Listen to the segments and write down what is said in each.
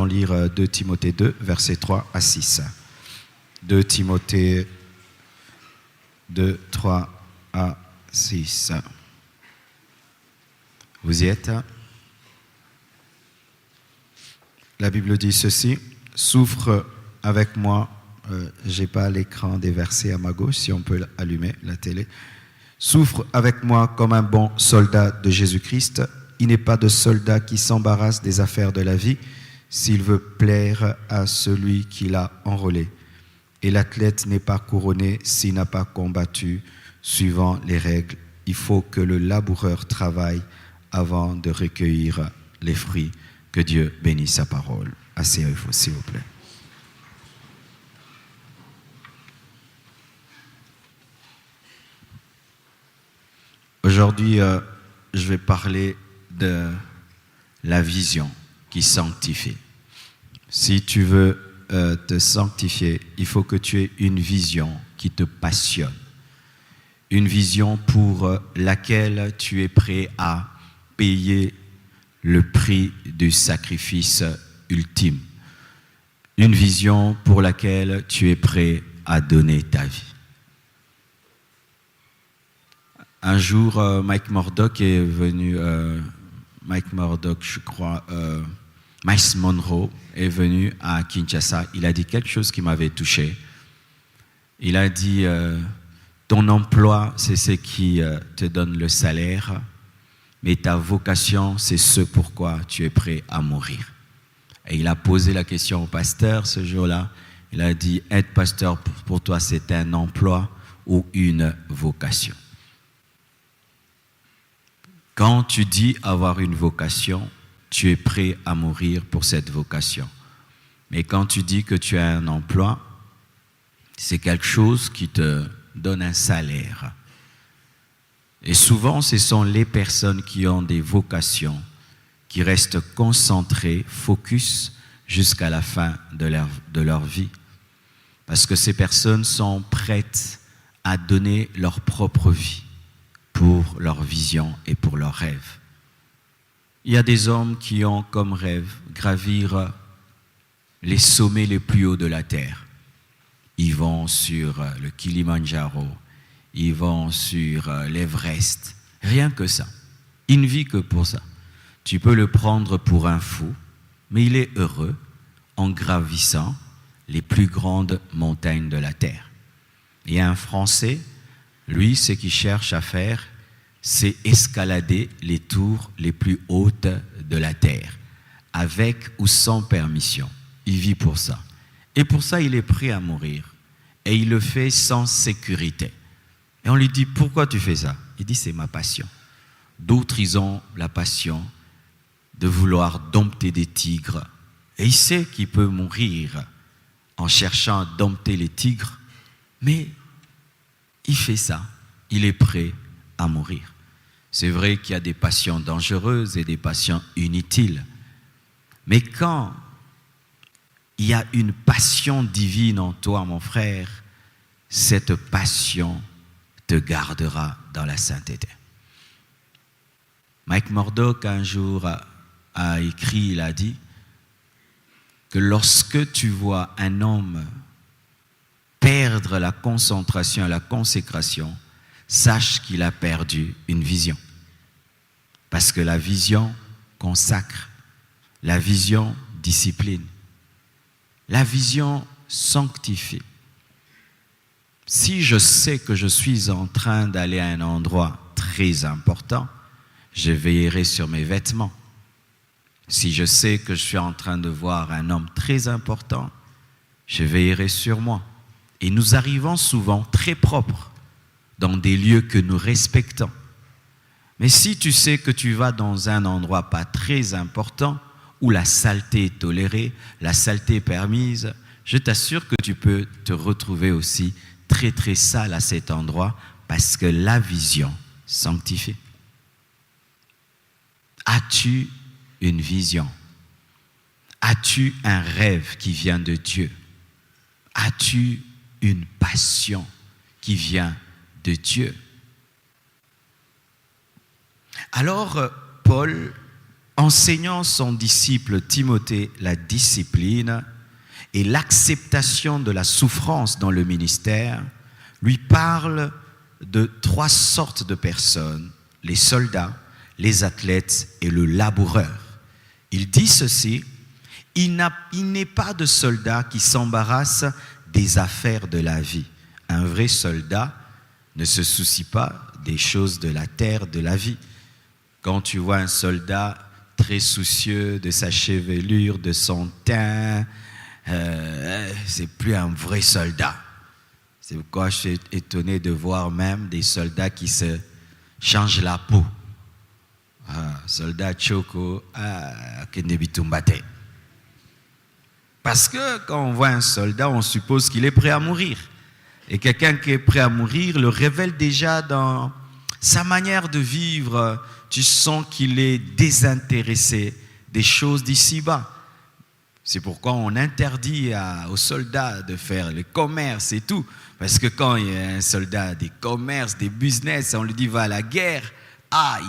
allons lire 2 Timothée 2, versets 3 à 6. 2 Timothée 2, 3 à 6. Vous y êtes? La Bible dit ceci: souffre avec moi. J'ai pas l'écran des versets à ma gauche, si on peut allumer la télé. Souffre avec moi comme un bon soldat de Jésus-Christ. Il n'est pas de soldat qui s'embarrasse des affaires de la vie s'il veut plaire à celui qui l'a enrôlé. Et l'athlète n'est pas couronné s'il n'a pas combattu suivant les règles. Il faut que le laboureur travaille avant de recueillir les fruits. Que Dieu bénisse sa parole. Asseyez-vous, s'il vous plaît. Aujourd'hui, je vais parler de la vision qui sanctifie. Si tu veux te sanctifier, il faut que tu aies une vision qui te passionne. Une vision pour laquelle tu es prêt à payer le prix du sacrifice ultime. Une vision pour laquelle tu es prêt à donner ta vie. Un jour, Mike Murdock est venu, Miles Monroe est venu à Kinshasa. Il a dit quelque chose qui m'avait touché. Il a dit, ton emploi, c'est ce qui te donne le salaire, mais ta vocation, c'est ce pourquoi tu es prêt à mourir. Et il a posé la question au pasteur ce jour-là. Il a dit, être pasteur pour toi, c'est un emploi ou une vocation. Quand tu dis avoir une vocation, tu es prêt à mourir pour cette vocation. Mais quand tu dis que tu as un emploi, c'est quelque chose qui te donne un salaire. Et souvent, ce sont les personnes qui ont des vocations qui restent concentrées, focus, jusqu'à la fin de leur vie. Parce que ces personnes sont prêtes à donner leur propre vie pour leur vision et pour leurs rêves. Il y a des hommes qui ont comme rêve gravir les sommets les plus hauts de la terre. Ils vont sur le Kilimandjaro, ils vont sur l'Everest, rien que ça. Il ne vit que pour ça. Tu peux le prendre pour un fou, mais il est heureux en gravissant les plus grandes montagnes de la terre. Il y a un Français, lui, ce qu'il cherche à faire, c'est escalader les tours les plus hautes de la terre, avec ou sans permission. Il vit pour ça. Et pour ça, il est prêt à mourir. Et il le fait sans sécurité. Et on lui dit, pourquoi tu fais ça? Il dit, c'est ma passion. D'autres, ils ont la passion de vouloir dompter des tigres. Et il sait qu'il peut mourir en cherchant à dompter les tigres, mais il fait ça. Il est prêt à mourir. C'est vrai qu'il y a des passions dangereuses et des passions inutiles. Mais quand il y a une passion divine en toi, mon frère, cette passion te gardera dans la sainteté. Mike Murdock, un jour, a écrit, il a dit que lorsque tu vois un homme perdre la concentration et la consécration, sache qu'il a perdu une vision. Parce que la vision consacre, la vision discipline, la vision sanctifie. Si je sais que je suis en train d'aller à un endroit très important, je veillerai sur mes vêtements. Si je sais que je suis en train de voir un homme très important, je veillerai sur moi. Et nous arrivons souvent très propres dans des lieux que nous respectons. Mais si tu sais que tu vas dans un endroit pas très important, où la saleté est tolérée, la saleté est permise, je t'assure que tu peux te retrouver aussi très très sale à cet endroit parce que la vision sanctifie. As-tu une vision? As-tu un rêve qui vient de Dieu? As-tu une passion qui vient de Dieu? Alors, Paul enseignant son disciple Timothée la discipline et l'acceptation de la souffrance dans le ministère, lui parle de 3 sortes de personnes, les soldats, les athlètes et le laboureur. Il dit ceci: il n'est pas de soldat qui s'embarrasse des affaires de la vie. Un vrai soldat ne se soucie pas des choses de la terre, de la vie. Quand tu vois un soldat très soucieux de sa chevelure, de son teint, c'est plus un vrai soldat. C'est pourquoi je suis étonné de voir même des soldats qui se changent la peau. Soldat Choko, Kenebitumbate. Parce que quand on voit un soldat, on suppose qu'il est prêt à mourir. Et quelqu'un qui est prêt à mourir le révèle déjà dans sa manière de vivre. Tu sens qu'il est désintéressé des choses d'ici-bas. C'est pourquoi on interdit aux soldats de faire le commerce et tout. Parce que quand il y a un soldat des commerces, des business, on lui dit va à la guerre,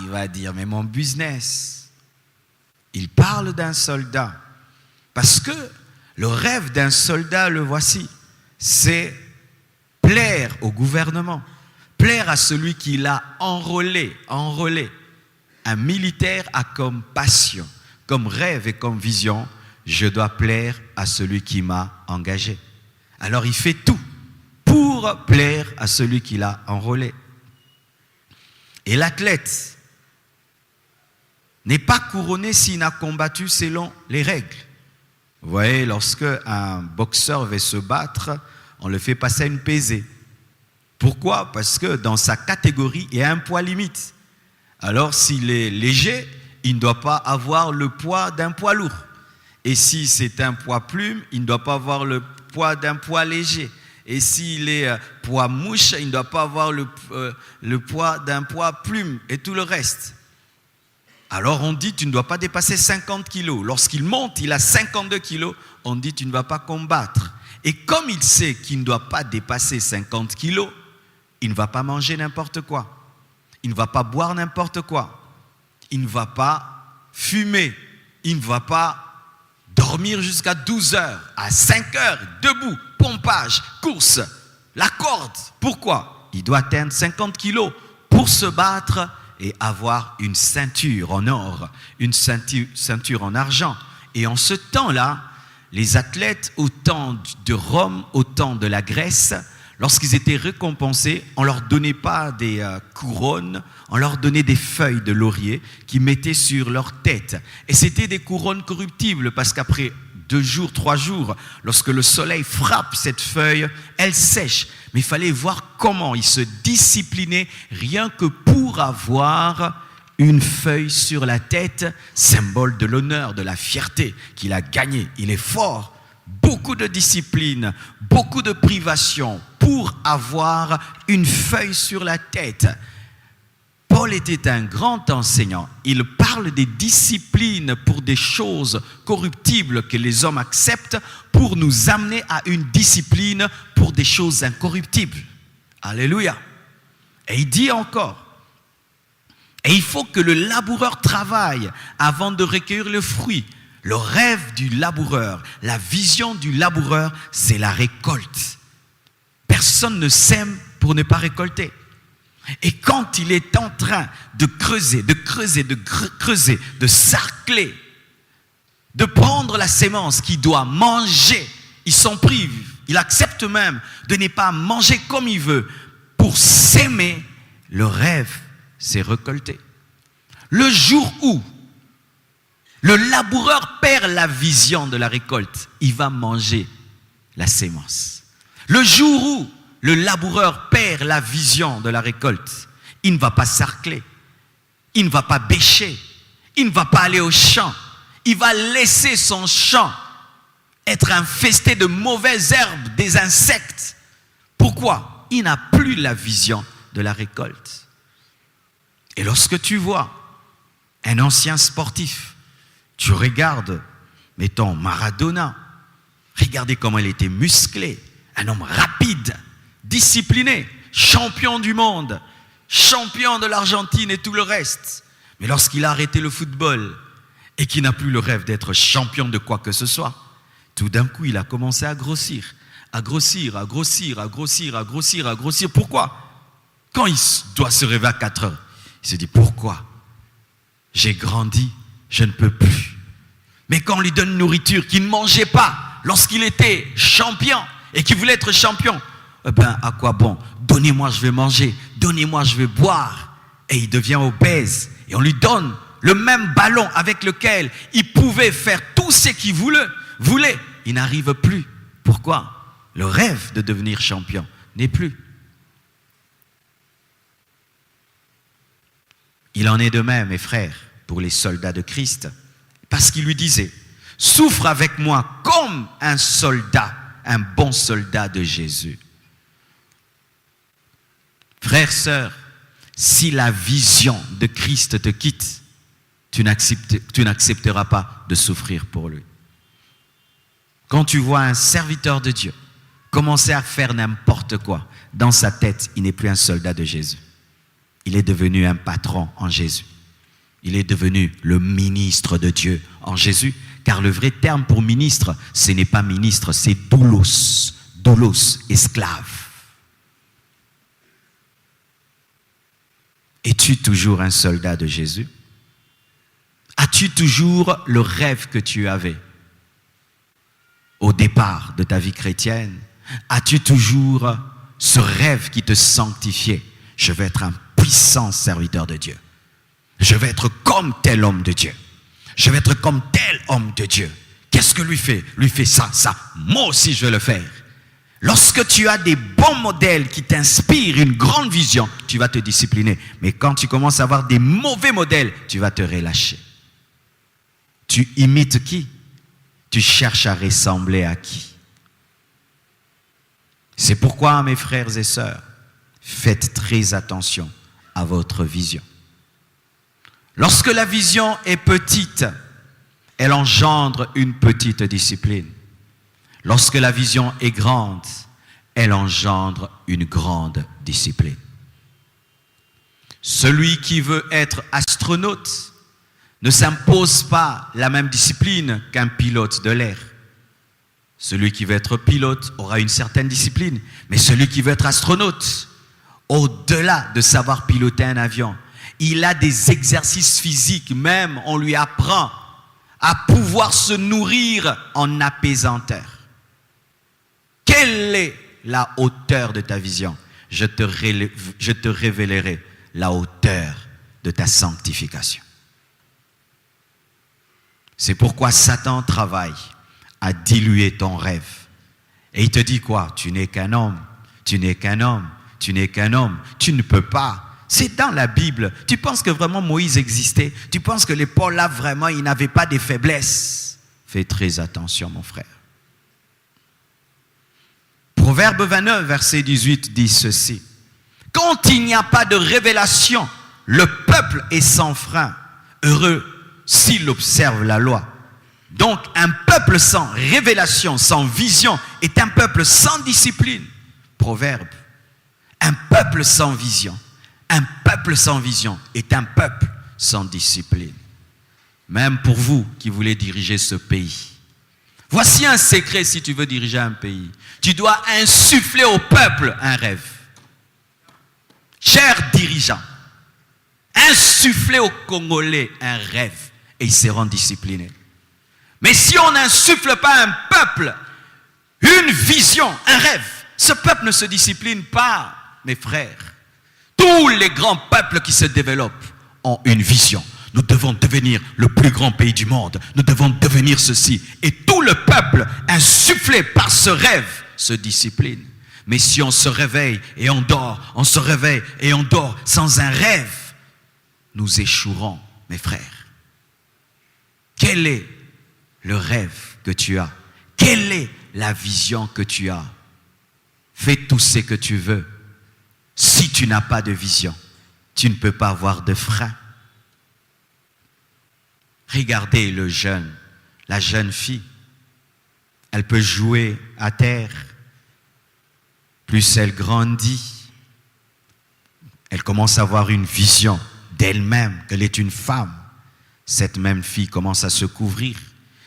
il va dire mais mon business. Il parle d'un soldat. Parce que le rêve d'un soldat, le voici, c'est plaire au gouvernement, plaire à celui qui l'a enrôlé. Un militaire a comme passion, comme rêve et comme vision, je dois plaire à celui qui m'a engagé. Alors il fait tout pour plaire à celui qui l'a enrôlé. Et l'athlète n'est pas couronné s'il n'a combattu selon les règles. Vous voyez, lorsque un boxeur veut se battre, on le fait passer à une pesée. Pourquoi? Parce que dans sa catégorie, il y a un poids limite. Alors s'il est léger, il ne doit pas avoir le poids d'un poids lourd. Et si c'est un poids plume, il ne doit pas avoir le poids d'un poids léger. Et s'il est poids mouche, il ne doit pas avoir le poids d'un poids plume et tout le reste. Alors on dit tu ne dois pas dépasser 50 kilos. Lorsqu'il monte, il a 52 kilos, on dit tu ne vas pas combattre. Et comme il sait qu'il ne doit pas dépasser 50 kilos, il ne va pas manger n'importe quoi. Il ne va pas boire n'importe quoi. Il ne va pas fumer. Il ne va pas dormir jusqu'à 12 heures, à 5 heures, debout, pompage, course, la corde. Pourquoi? Il doit atteindre 50 kilos pour se battre et avoir une ceinture en or, une ceinture en argent. Et en ce temps-là, les athlètes au temps de Rome, au temps de la Grèce, lorsqu'ils étaient récompensés, on ne leur donnait pas des couronnes, on leur donnait des feuilles de laurier qu'ils mettaient sur leur tête. Et c'était des couronnes corruptibles parce qu'après 2 jours, 3 jours, lorsque le soleil frappe cette feuille, elle sèche. Mais il fallait voir comment ils se disciplinaient rien que pour avoir une feuille sur la tête, symbole de l'honneur, de la fierté qu'il a gagné. Il est fort. Beaucoup de discipline, beaucoup de privation pour avoir une feuille sur la tête. Paul était un grand enseignant. Il parle des disciplines pour des choses corruptibles que les hommes acceptent pour nous amener à une discipline pour des choses incorruptibles. Alléluia. Et il dit encore, et il faut que le laboureur travaille avant de recueillir le fruit. Le rêve du laboureur, la vision du laboureur, c'est la récolte. Personne ne sème pour ne pas récolter. Et quand il est en train de creuser, de sarcler, de prendre la sémence qu'il doit manger, il s'en prive. Il accepte même de ne pas manger comme il veut. Pour s'aimer, le rêve, c'est récolter. Le jour où le laboureur perd la vision de la récolte, il va manger la sémence. Le jour où le laboureur perd la vision de la récolte, il ne va pas sarcler, il ne va pas bêcher, il ne va pas aller au champ. Il va laisser son champ être infesté de mauvaises herbes, des insectes. Pourquoi? Il n'a plus la vision de la récolte. Et lorsque tu vois un ancien sportif, tu regardes, mettons Maradona, regardez comment il était musclé, un homme rapide, discipliné, champion du monde, champion de l'Argentine et tout le reste. Mais lorsqu'il a arrêté le football, et qui n'a plus le rêve d'être champion de quoi que ce soit, tout d'un coup, il a commencé à grossir. À grossir, à grossir, à grossir, à grossir, à grossir. Pourquoi? Quand il doit se réveiller à 4 heures, il se dit, pourquoi? J'ai grandi, je ne peux plus. Mais quand on lui donne une nourriture qu'il ne mangeait pas lorsqu'il était champion et qu'il voulait être champion, eh ben, à quoi bon? Donnez-moi, je vais manger. Donnez-moi, je vais boire. Et il devient obèse. Et on lui donne le même ballon avec lequel il pouvait faire tout ce qu'il voulait. Il n'arrive plus. Pourquoi? Le rêve de devenir champion n'est plus. Il en est de même, mes frères, pour les soldats de Christ. Parce qu'il lui disait, souffre avec moi comme un soldat, un bon soldat de Jésus. Frères, sœurs, si la vision de Christ te quitte, tu n'accepteras pas de souffrir pour lui. Quand tu vois un serviteur de Dieu commencer à faire n'importe quoi, dans sa tête, il n'est plus un soldat de Jésus. Il est devenu un patron en Jésus. Il est devenu le ministre de Dieu en Jésus. Car le vrai terme pour ministre, ce n'est pas ministre, c'est doulos. Doulos, esclave. Es-tu toujours un soldat de Jésus? As-tu toujours le rêve que tu avais au départ de ta vie chrétienne? As-tu toujours ce rêve qui te sanctifiait? Je vais être un puissant serviteur de Dieu. Je vais être comme tel homme de Dieu. Je vais être comme tel homme de Dieu. Qu'est-ce que lui fait? Lui fait ça, ça. Moi aussi, je vais le faire. Lorsque tu as des bons modèles qui t'inspirent une grande vision, tu vas te discipliner. Mais quand tu commences à avoir des mauvais modèles, tu vas te relâcher. Tu imites qui? Tu cherches à ressembler à qui? C'est pourquoi, mes frères et sœurs, faites très attention à votre vision. Lorsque la vision est petite, elle engendre une petite discipline. Lorsque la vision est grande, elle engendre une grande discipline. Celui qui veut être astronaute ne s'impose pas la même discipline qu'un pilote de l'air. Celui qui veut être pilote aura une certaine discipline, mais celui qui veut être astronaute, au-delà de savoir piloter un avion, il a des exercices physiques, même on lui apprend à pouvoir se nourrir en apaisanteur. Quelle est la hauteur de ta vision? Je te révélerai la hauteur de ta sanctification. C'est pourquoi Satan travaille à diluer ton rêve. Et il te dit quoi? Tu n'es qu'un homme, tu n'es qu'un homme, tu n'es qu'un homme, tu ne peux pas. C'est dans la Bible. Tu penses que vraiment Moïse existait? Tu penses que les Paul là vraiment, ils n'avaient pas de faiblesses? Fais très attention, mon frère. Proverbe 29, verset 18 dit ceci. Quand il n'y a pas de révélation, le peuple est sans frein. Heureux s'il observe la loi. Donc un peuple sans révélation, sans vision, est un peuple sans discipline. Proverbe. Un peuple sans vision. Un peuple sans vision est un peuple sans discipline. Même pour vous qui voulez diriger ce pays. Voici un secret si tu veux diriger un pays. Tu dois insuffler au peuple un rêve. Chers dirigeants, insuffler aux Congolais un rêve et ils seront disciplinés. Mais si on n'insuffle pas un peuple, une vision, un rêve, ce peuple ne se discipline pas, mes frères. Tous les grands peuples qui se développent ont une vision. Nous devons devenir le plus grand pays du monde. Nous devons devenir ceci. Et tout le peuple, insufflé par ce rêve, se discipline. Mais si on se réveille et on dort, on se réveille et on dort sans un rêve, nous échouerons, mes frères. Quel est le rêve que tu as? Quelle est la vision que tu as? Fais tout ce que tu veux. Si tu n'as pas de vision, tu ne peux pas avoir de frein. Regardez le jeune, la jeune fille. Elle peut jouer à terre. Plus elle grandit, elle commence à avoir une vision d'elle-même, qu'elle est une femme. cette même fille commence à se couvrir.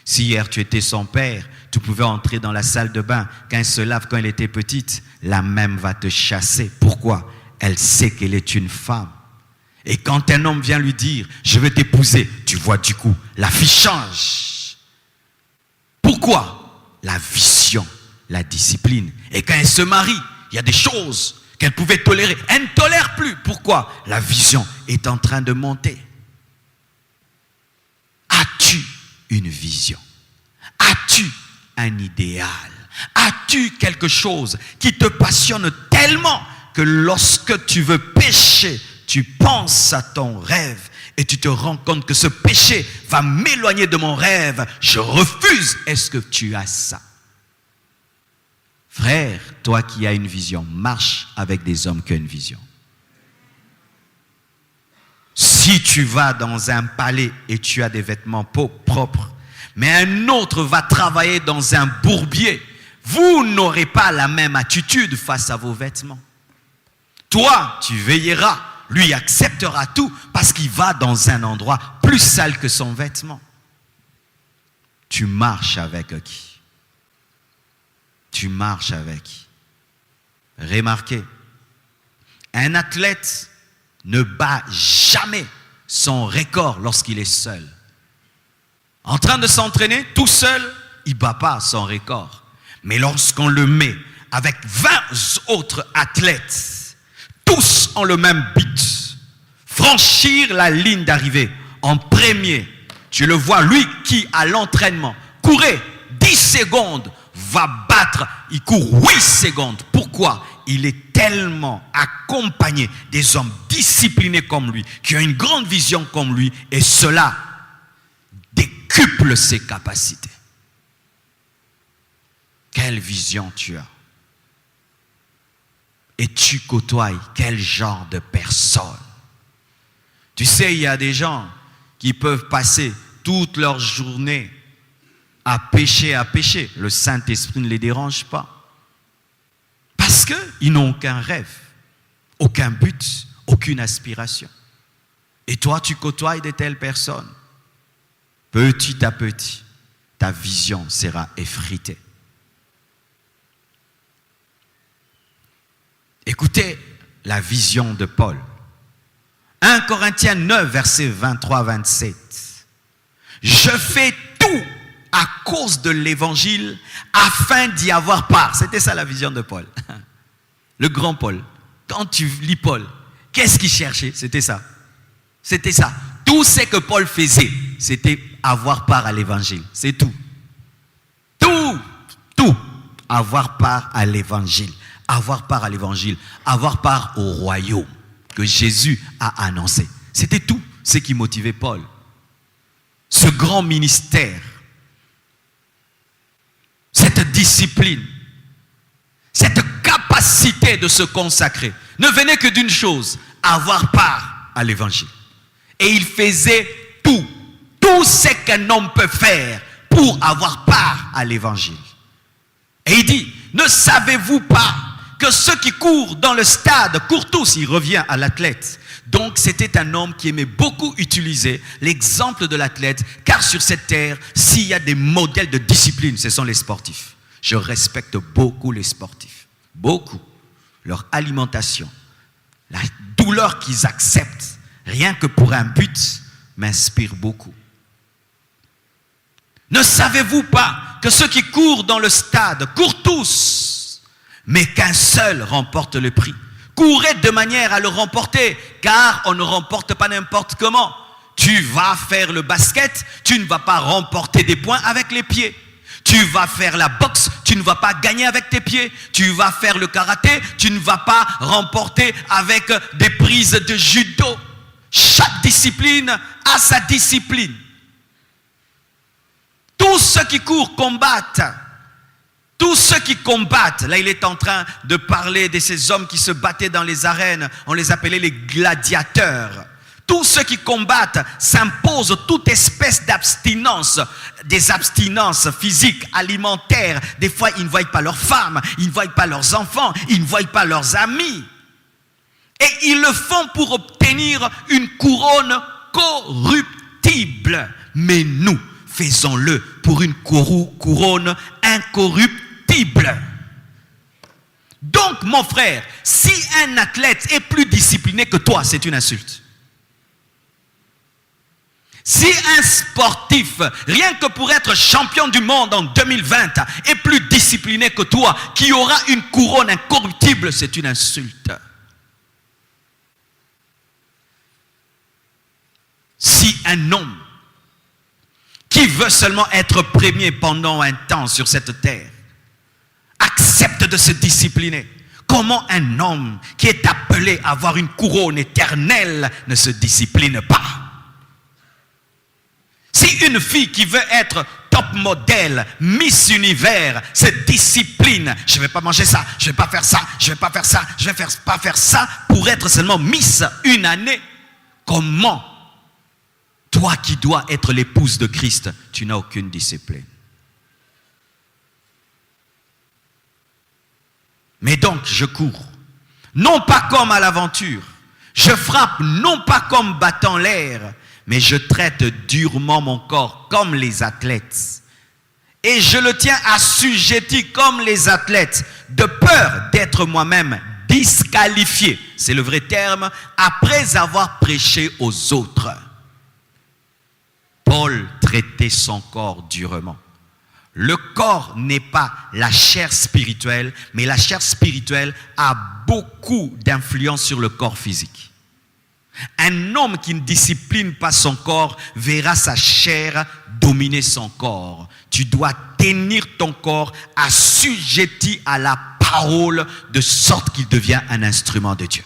Si hier tu étais son père, tu pouvais entrer dans la salle de bain. Quand elle se lave, quand elle était petite, la même va te chasser. Pourquoi? Elle sait qu'elle est une femme. Et quand un homme vient lui dire « je veux t'épouser », tu vois du coup, la fille change. Pourquoi? La vision, la discipline. Et quand elle se marie, il y a des choses qu'elle pouvait tolérer. Elle ne tolère plus. Pourquoi? La vision est en train de monter. As-tu une vision? As-tu un idéal? As-tu quelque chose qui te passionne tellement que lorsque tu veux pécher, tu penses à ton rêve et tu te rends compte que ce péché va m'éloigner de mon rêve. Je refuse. Est-ce que tu as ça? Frère, toi qui as une vision, marche avec des hommes qui ont une vision. Si tu vas dans un palais et tu as des vêtements propres, mais un autre va travailler dans un bourbier, vous n'aurez pas la même attitude face à vos vêtements. Toi, tu veilleras, lui acceptera tout parce qu'il va dans un endroit plus sale que son vêtement. Tu marches avec qui? Tu marches avec qui? Remarquez, un athlète ne bat jamais son record lorsqu'il est seul. En train de s'entraîner, tout seul, il ne bat pas son record. Mais lorsqu'on le met avec 20 autres athlètes, tous ont le même but. Franchir la ligne d'arrivée en premier. Tu le vois, lui qui à l'entraînement courait 10 secondes, va battre, il court 8 secondes. Pourquoi? Il est tellement accompagné des hommes disciplinés comme lui, qui ont une grande vision comme lui, et cela décuple ses capacités. Quelle vision tu as? Et tu côtoies quel genre de personne? Tu sais, il y a des gens qui peuvent passer toute leur journée à pécher. Le Saint-Esprit ne les dérange pas. Parce qu'ils n'ont aucun rêve, aucun but, aucune aspiration. Et toi, tu côtoies de telles personnes. Petit à petit, ta vision sera effritée. Écoutez la vision de Paul. 1 Corinthiens 9, verset 23-27. Je fais tout à cause de l'évangile afin d'y avoir part. C'était ça la vision de Paul. Le grand Paul. Quand tu lis Paul, qu'est-ce qu'il cherchait? C'était ça. C'était ça. Tout ce que Paul faisait, c'était avoir part à l'évangile. C'est tout. Tout. Avoir part à l'évangile. Avoir part à l'évangile. Avoir part au royaume que Jésus a annoncé. C'était tout ce qui motivait Paul. Ce grand ministère. Cette discipline. Cette capacité de se consacrer ne venait que d'une chose, avoir part à l'évangile. Et il faisait tout ce qu'un homme peut faire pour avoir part à l'évangile. Et il dit, ne savez-vous pas que ceux qui courent dans le stade courent tous? Il revient à l'athlète. Donc c'était un homme qui aimait beaucoup utiliser l'exemple de l'athlète, car sur cette terre, s'il y a des modèles de discipline, ce sont les sportifs. Je respecte beaucoup les sportifs. Beaucoup. Leur alimentation, la douleur qu'ils acceptent, rien que pour un but, m'inspire beaucoup. Ne savez-vous pas que ceux qui courent dans le stade courent tous, mais qu'un seul remporte le prix? Courez de manière à le remporter, car on ne remporte pas n'importe comment. Tu vas faire le basket, tu ne vas pas remporter des points avec les pieds. Tu vas faire la boxe, tu ne vas pas gagner avec tes pieds. Tu vas faire le karaté, tu ne vas pas remporter avec des prises de judo. Chaque discipline a sa discipline. Tous ceux qui courent combattent. Tous ceux qui combattent, là il est en train de parler de ces hommes qui se battaient dans les arènes, on les appelait les gladiateurs. Tous ceux qui combattent s'imposent toute espèce d'abstinence, des abstinences physiques, alimentaires. Des fois, ils ne voient pas leurs femmes, ils ne voient pas leurs enfants, ils ne voient pas leurs amis. Et ils le font pour obtenir une couronne corruptible. corruptible, mais nous, faisons-le pour une couronne incorruptible. Donc, mon frère, si un athlète est plus discipliné que toi, c'est une insulte. Si un sportif, rien que pour être champion du monde en 2020, est plus discipliné que toi, qui aura une couronne incorruptible, c'est une insulte. Si un homme qui veut seulement être premier pendant un temps sur cette terre accepte de se discipliner, comment un homme qui est appelé à avoir une couronne éternelle ne se discipline pas? Si une fille qui veut être top modèle, Miss Univers, se discipline, je ne vais pas manger ça, je ne vais pas faire ça, je ne vais pas faire ça, je ne vais pas faire ça pour être seulement Miss une année, comment toi qui dois être l'épouse de Christ, tu n'as aucune discipline? Mais donc, je cours, non pas comme à l'aventure, je frappe non pas comme battant l'air, mais je traite durement mon corps comme les athlètes. Et je le tiens assujetti comme les athlètes, de peur d'être moi-même disqualifié, c'est le vrai terme, après avoir prêché aux autres. Paul traitait son corps durement. Le corps n'est pas la chair spirituelle, mais la chair spirituelle a beaucoup d'influence sur le corps physique. Un homme qui ne discipline pas son corps verra sa chair dominer son corps. Tu dois tenir ton corps assujetti à la parole de sorte qu'il devient un instrument de Dieu.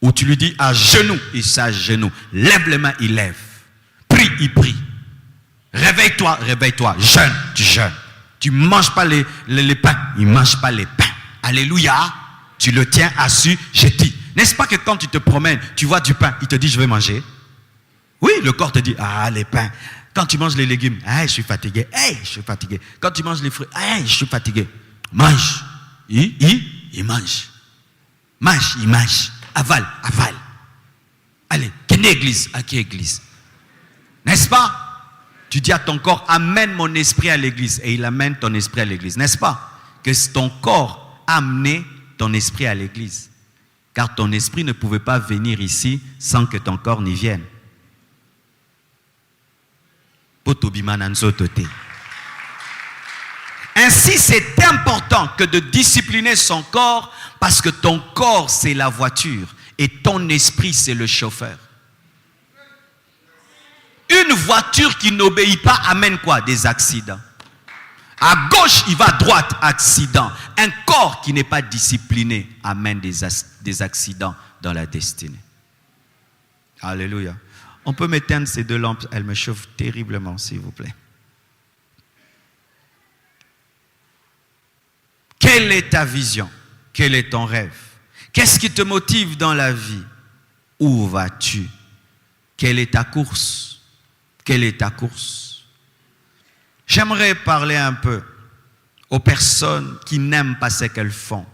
Ou tu lui dis à genoux, il s'agenouille. Lève les mains, il lève. Prie, il prie. Réveille-toi, réveille-toi. Jeûne, tu jeûnes. Tu ne manges pas les pains, il ne mange pas les pains. Alléluia. Tu le tiens assujetti. N'est-ce pas que quand tu te promènes, tu vois du pain, il te dit je vais manger? Oui, le corps te dit ah les pains. Quand tu manges les légumes, je suis fatigué, je suis fatigué. Quand tu manges les fruits, je suis fatigué. Mange. Il mange. Mange, il mange. Avale, avale. Allez, quelle église? À quelle église? N'est-ce pas? Tu dis à ton corps, amène mon esprit à l'église. Et il amène ton esprit à l'église. N'est-ce pas? Que ton corps a amené ton esprit à l'église. Car ton esprit ne pouvait pas venir ici sans que ton corps n'y vienne. Ainsi, c'est important que de discipliner son corps parce que ton corps, c'est la voiture et ton esprit, c'est le chauffeur. Une voiture qui n'obéit pas amène quoi? Des accidents. À gauche, il va à droite, accident. Un corps qui n'est pas discipliné amène des accidents dans la destinée. Alléluia. On peut m'éteindre ces deux lampes, elles me chauffent terriblement, s'il vous plaît. Quelle est ta vision? Quel est ton rêve? Qu'est-ce qui te motive dans la vie? Où vas-tu? Quelle est ta course? Quelle est ta course? J'aimerais parler un peu aux personnes qui n'aiment pas ce qu'elles font.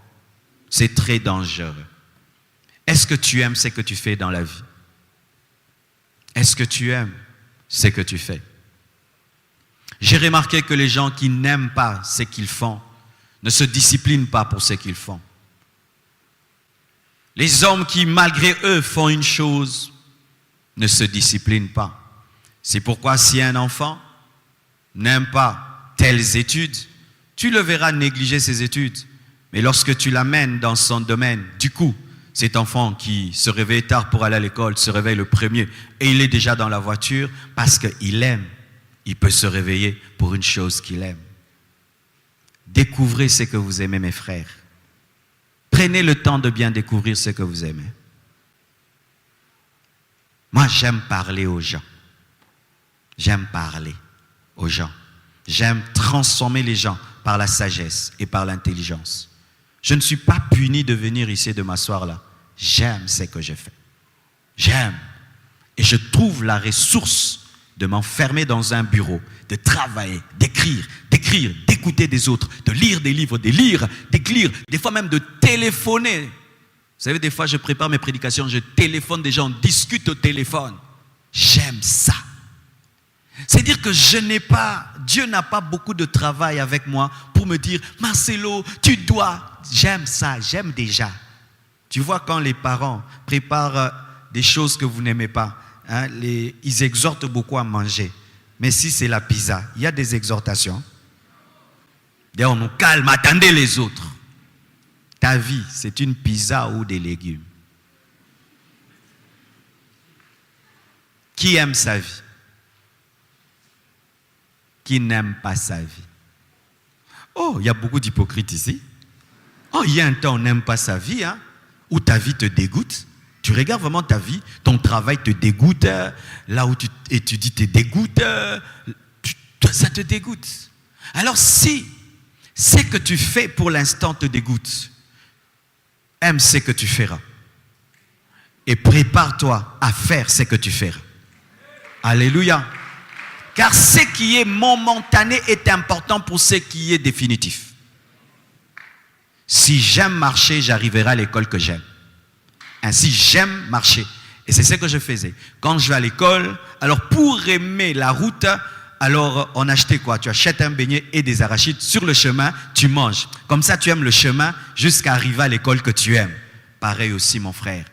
C'est très dangereux. Est-ce que tu aimes ce que tu fais dans la vie? Est-ce que tu aimes ce que tu fais? J'ai remarqué que les gens qui n'aiment pas ce qu'ils font ne se disciplinent pas pour ce qu'ils font. Les hommes qui, malgré eux, font une chose, ne se disciplinent pas. C'est pourquoi si un enfant n'aime pas telles études, tu le verras négliger ses études. Mais lorsque tu l'amènes dans son domaine, du coup, cet enfant qui se réveille tard pour aller à l'école, se réveille le premier et il est déjà dans la voiture parce qu'il aime. Il peut se réveiller pour une chose qu'il aime. Découvrez ce que vous aimez, mes frères. Prenez le temps de bien découvrir ce que vous aimez. Moi, j'aime parler aux gens. J'aime parler aux gens. J'aime transformer les gens par la sagesse et par l'intelligence. Je ne suis pas puni de venir ici et de m'asseoir là. J'aime ce que je fais. J'aime. Et je trouve la ressource de m'enfermer dans un bureau, de travailler, d'écrire, d'écouter des autres, de lire des livres, d'écrire, des fois même de téléphoner. Vous savez, des fois je prépare mes prédications, je téléphone des gens, on discute au téléphone. J'aime ça. C'est-à-dire que Dieu n'a pas beaucoup de travail avec moi pour me dire, Marcelo, tu dois. J'aime ça, j'aime déjà. Tu vois, quand les parents préparent des choses que vous n'aimez pas, hein, ils exhortent beaucoup à manger. Mais si c'est la pizza, il y a des exhortations. D'ailleurs, on nous calme, attendez les autres. Ta vie, c'est une pizza ou des légumes. Qui aime sa vie? Qui n'aime pas sa vie? Oh, il y a beaucoup d'hypocrites ici. Oh, il y a un temps où on n'aime pas sa vie, hein, où ta vie te dégoûte. Tu regardes vraiment ta vie, ton travail te dégoûte, là où tu étudies te dégoûte, ça te dégoûte. Alors si ce que tu fais pour l'instant te dégoûte, aime ce que tu feras. Et prépare-toi à faire ce que tu feras. Alléluia. Car ce qui est momentané est important pour ce qui est définitif. Si j'aime marcher, j'arriverai à l'école que j'aime. Ainsi, j'aime marcher. Et c'est ce que je faisais. Quand je vais à l'école, alors pour aimer la route, alors on achetait quoi? Tu achètes un beignet et des arachides. Sur le chemin, tu manges. Comme ça, tu aimes le chemin jusqu'à arriver à l'école que tu aimes. Pareil aussi, mon frère.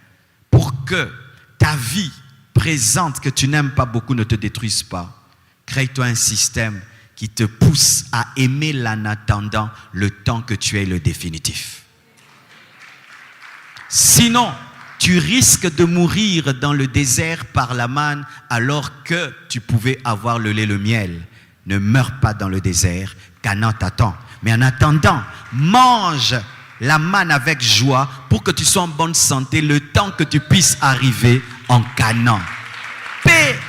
Pour que ta vie présente que tu n'aimes pas beaucoup ne te détruise pas, crée-toi un système qui te pousse à aimer l'en attendant le temps que tu aies le définitif. Sinon, tu risques de mourir dans le désert par la manne alors que tu pouvais avoir le lait, le miel. Ne meurs pas dans le désert, Canaan t'attend. Mais en attendant, mange la manne avec joie pour que tu sois en bonne santé le temps que tu puisses arriver en Canaan. Paie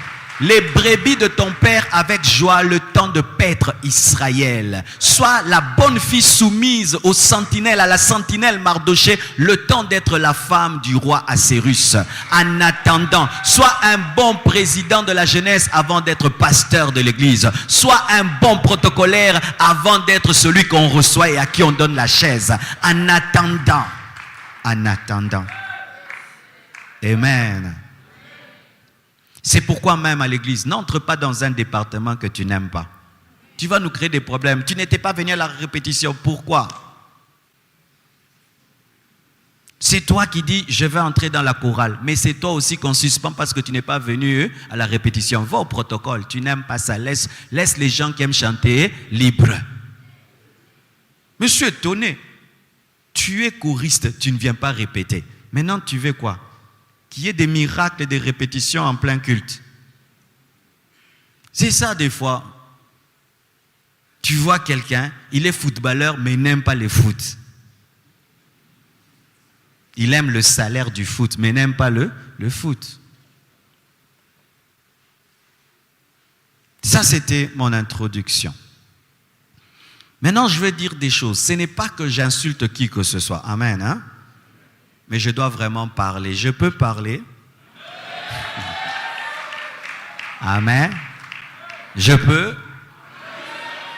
les brebis de ton père avec joie le temps de paître Israël. Sois la bonne fille soumise aux sentinelles, à la sentinelle Mardoché, le temps d'être la femme du roi Assérus. En attendant, sois un bon président de la jeunesse avant d'être pasteur de l'église. Sois un bon protocolaire avant d'être celui qu'on reçoit et à qui on donne la chaise. En attendant. Amen. C'est pourquoi même à l'église, n'entre pas dans un département que tu n'aimes pas. Tu vas nous créer des problèmes. Tu n'étais pas venu à la répétition. Pourquoi? C'est toi qui dis, je vais entrer dans la chorale. Mais c'est toi aussi qu'on suspend parce que tu n'es pas venu à la répétition. Va au protocole. Tu n'aimes pas ça. Laisse les gens qui aiment chanter libres. Mais je suis étonné. Tu es choriste, tu ne viens pas répéter. Maintenant, tu veux quoi? Qu'il y ait des miracles et des répétitions en plein culte. C'est ça des fois. Tu vois quelqu'un, il est footballeur mais il n'aime pas le foot. Il aime le salaire du foot mais n'aime pas le foot. Ça c'était mon introduction. Maintenant je vais dire des choses. Ce n'est pas que j'insulte qui que ce soit. Amen, hein? Mais je dois vraiment parler. Je peux parler? Amen. Je peux?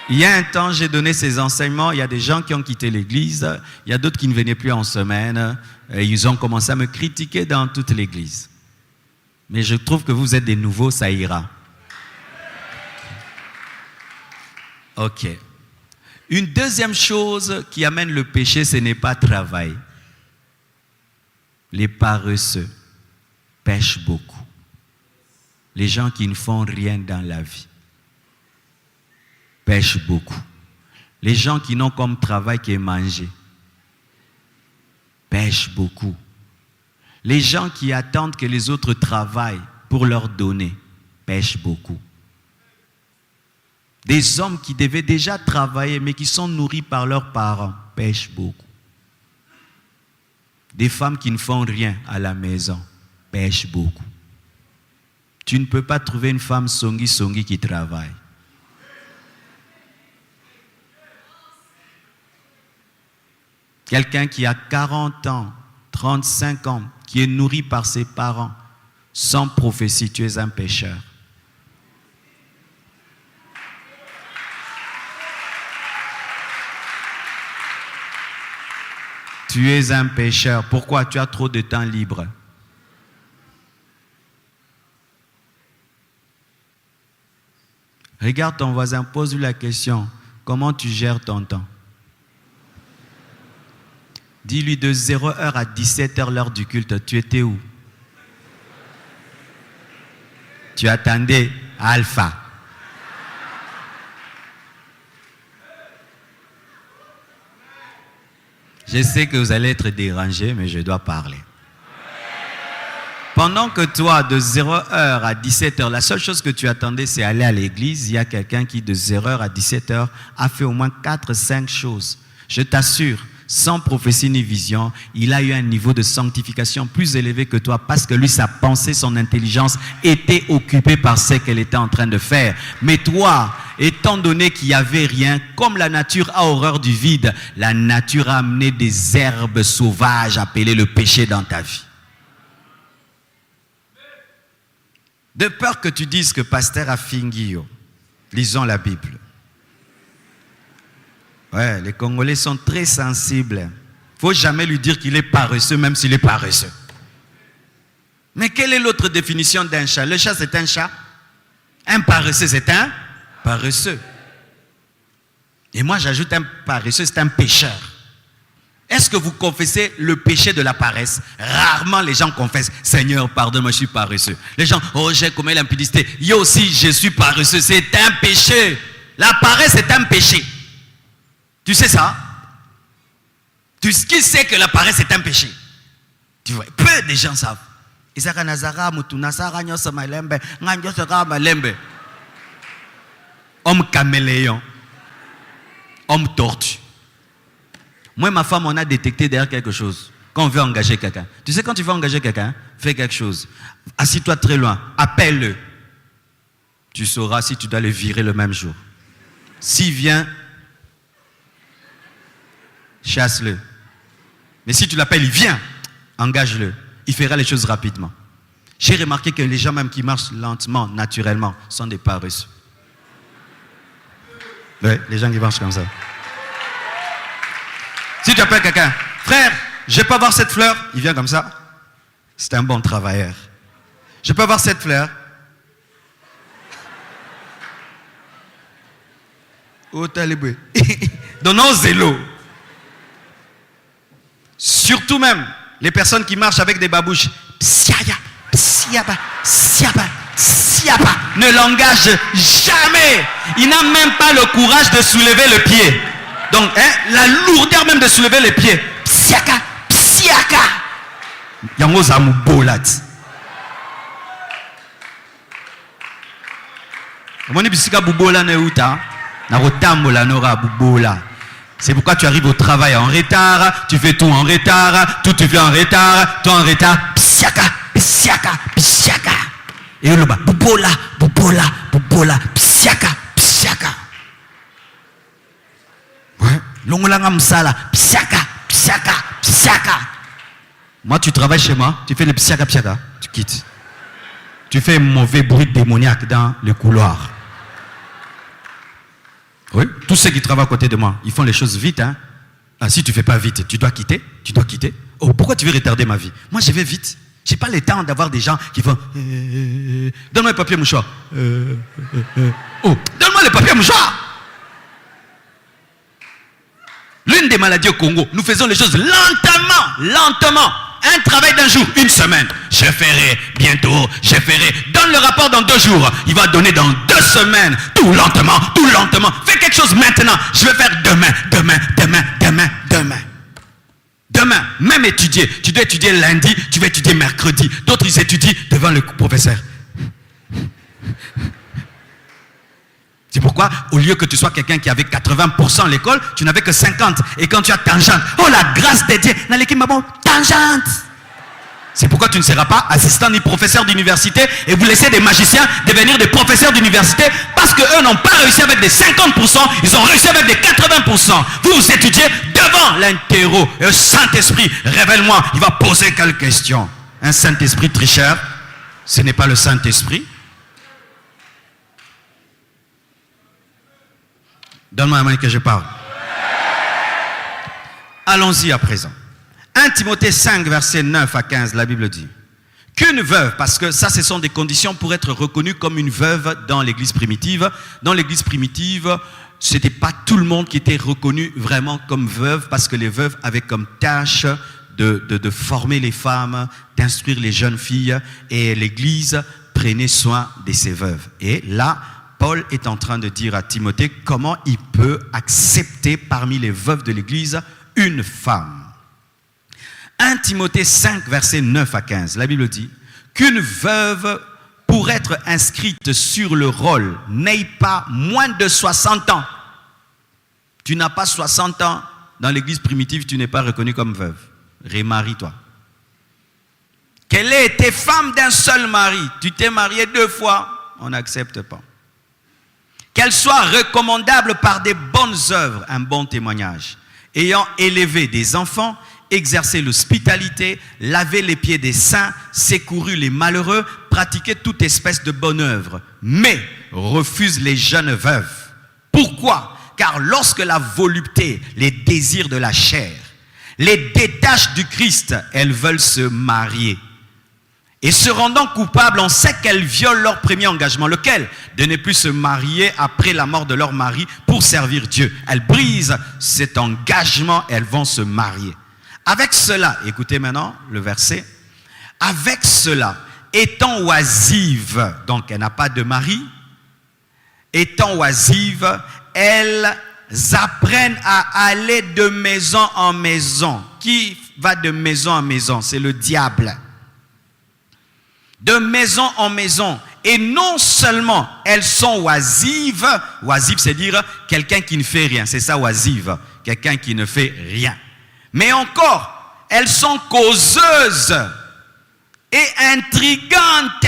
Il y a un temps, j'ai donné ces enseignements. Il y a des gens qui ont quitté l'église. Il y a d'autres qui ne venaient plus en semaine. Et ils ont commencé à me critiquer dans toute l'église. Mais je trouve que vous êtes des nouveaux, ça ira. Ok. Une deuxième chose qui amène le péché, ce n'est pas travail. Les paresseux pêchent beaucoup. Les gens qui ne font rien dans la vie pêchent beaucoup. Les gens qui n'ont comme travail que manger pêchent beaucoup. Les gens qui attendent que les autres travaillent pour leur donner pêchent beaucoup. Des hommes qui devaient déjà travailler mais qui sont nourris par leurs parents pêchent beaucoup. Des femmes qui ne font rien à la maison pêchent beaucoup. Tu ne peux pas trouver une femme songi qui travaille. Quelqu'un qui a 40 ans, 35 ans, qui est nourri par ses parents, sans prophétie, tu es un pécheur. Tu es un pécheur. Pourquoi? Tu as trop de temps libre. Regarde ton voisin, pose-lui la question. Comment tu gères ton temps? Dis-lui de 0h à 17h, l'heure du culte, tu étais où? Tu attendais Alpha. Je sais que vous allez être dérangés, mais je dois parler. Pendant que toi, de 0h à 17h, la seule chose que tu attendais, c'est aller à l'église, il y a quelqu'un qui, de 0h à 17h, a fait au moins 4-5 choses. Je t'assure, sans prophétie ni vision, il a eu un niveau de sanctification plus élevé que toi parce que lui, sa pensée, son intelligence était occupée par ce qu'elle était en train de faire. Mais toi, étant donné qu'il n'y avait rien, comme la nature a horreur du vide, la nature a amené des herbes sauvages appelées le péché dans ta vie. De peur que tu dises que pasteur a fingui, lisons la Bible. Ouais, les Congolais sont très sensibles. Il ne faut jamais lui dire qu'il est paresseux, même s'il est paresseux. Mais quelle est l'autre définition d'un chat? Le chat, c'est un chat. Un paresseux, c'est un paresseux. Et moi, j'ajoute un paresseux, c'est un pécheur. Est-ce que vous confessez le péché de la paresse? Rarement les gens confessent, Seigneur, pardonne-moi, je suis paresseux. Les gens, oh, j'ai commis l'impudicité. Yo aussi, je suis paresseux. C'est un péché. La paresse est un péché. Tu sais ça? Qui sait que la paresse est un péché? Tu vois, peu de gens savent. Homme caméléon. Homme tortue. Moi et ma femme, on a détecté derrière quelque chose. Quand on veut engager quelqu'un. Tu sais, quand tu veux engager quelqu'un, fais quelque chose. Assis-toi très loin. Appelle-le. Tu sauras si tu dois le virer le même jour. S'il vient, chasse-le. Mais si tu l'appelles, il vient, engage-le. Il fera les choses rapidement. J'ai remarqué que les gens même qui marchent lentement, naturellement, sont des paresseux. Oui, les gens qui marchent comme ça. Si tu appelles quelqu'un, frère, je peux avoir cette fleur, il vient comme ça. C'est un bon travailleur. Je peux avoir cette fleur. Oh, talibé. Donnons zélo. Surtout même, les personnes qui marchent avec des babouches. Psiaya, psiaba, siaba, siaba. Ne l'engage jamais. Il n'a même pas le courage de soulever le pied. Donc, la lourdeur même de soulever les pieds. Psiaka, psiaka. Yango zamu bolat. Comment bisika bubola ne uta? Na rotambola nora bubola. C'est pourquoi tu arrives au travail en retard, tu fais tout en retard, tout tu fais en retard, toi en retard. Psiaka, psiaka, psiaka. Et le bas, bubola, bubola, bubola, psiaka, psiaka. Ouais. Longolanga msala, psiaka, psiaka, psiaka. Moi, tu travailles chez moi, tu fais le psiaka, psiaka, tu quittes. Tu fais un mauvais bruit démoniaque dans le couloir. Oui, tous ceux qui travaillent à côté de moi, ils font les choses vite. Hein? Ah, si tu ne fais pas vite, tu dois quitter. Tu dois quitter. Oh, pourquoi tu veux retarder ma vie? Moi, je vais vite. Je n'ai pas le temps d'avoir des gens qui font... Donne-moi le papier mouchoir. Oh, donne-moi le papier mouchoir. L'une des maladies au Congo, nous faisons les choses lentement. Un travail d'un jour, une semaine. Je ferai bientôt, je ferai. Donne le rapport dans 2 jours. Il va donner dans 2 semaines. Tout lentement. Fais quelque chose maintenant. Je vais faire demain. Même étudier. Tu dois étudier lundi, tu vas étudier mercredi. D'autres, ils étudient devant le professeur. C'est pourquoi, au lieu que tu sois quelqu'un qui avait 80% à l'école, tu n'avais que 50%. Et quand tu as tangente, oh la grâce de Dieu, tangente. C'est pourquoi tu ne seras pas assistant ni professeur d'université et vous laissez des magiciens devenir des professeurs d'université parce qu'eux n'ont pas réussi avec des 50%, ils ont réussi avec des 80%. Vous étudiez devant l'interro. Et le Saint-Esprit, révèle-moi, il va poser quelques questions. Un Saint-Esprit tricheur, ce n'est pas le Saint-Esprit. Donne-moi la main que je parle. Allons-y à présent. 1 Timothée 5, verset 9 à 15, la Bible dit Qu'une veuve, parce que ça, ce sont des conditions pour être reconnue comme une veuve dans l'église primitive. Dans l'église primitive, ce n'était pas tout le monde qui était reconnu vraiment comme veuve, parce que les veuves avaient comme tâche de former les femmes, d'instruire les jeunes filles, et l'église prenait soin de ces veuves. Et là, Paul est en train de dire à Timothée comment il peut accepter parmi les veuves de l'église une femme. 1 Timothée 5, versets 9 à 15, la Bible dit qu'une veuve, pour être inscrite sur le rôle, n'ait pas moins de 60 ans. Tu n'as pas 60 ans, dans l'église primitive, tu n'es pas reconnu comme veuve. Remarie-toi. Qu'elle ait été femme d'un seul mari, tu t'es marié 2 fois, on n'accepte pas. Qu'elle soit recommandable par des bonnes œuvres, un bon témoignage, ayant élevé des enfants, exercer l'hospitalité, laver les pieds des saints, secouru les malheureux, pratiquer toute espèce de bonne œuvre, mais refuse les jeunes veuves. Pourquoi? Car lorsque la volupté, les désirs de la chair, les détachent du Christ, elles veulent se marier. Et se rendant coupables, on sait qu'elles violent leur premier engagement. Lequel? De ne plus se marier après la mort de leur mari pour servir Dieu. Elles brisent cet engagement, elles vont se marier. Avec cela, écoutez maintenant le verset. Avec cela, étant oisive, donc elle n'a pas de mari, étant oisive, elles apprennent à aller de maison en maison. Qui va de maison en maison? C'est le diable. De maison en maison. Et non seulement elles sont oisives, oisive c'est dire quelqu'un qui ne fait rien, c'est ça oisive, quelqu'un qui ne fait rien. Mais encore, elles sont causeuses et intrigantes,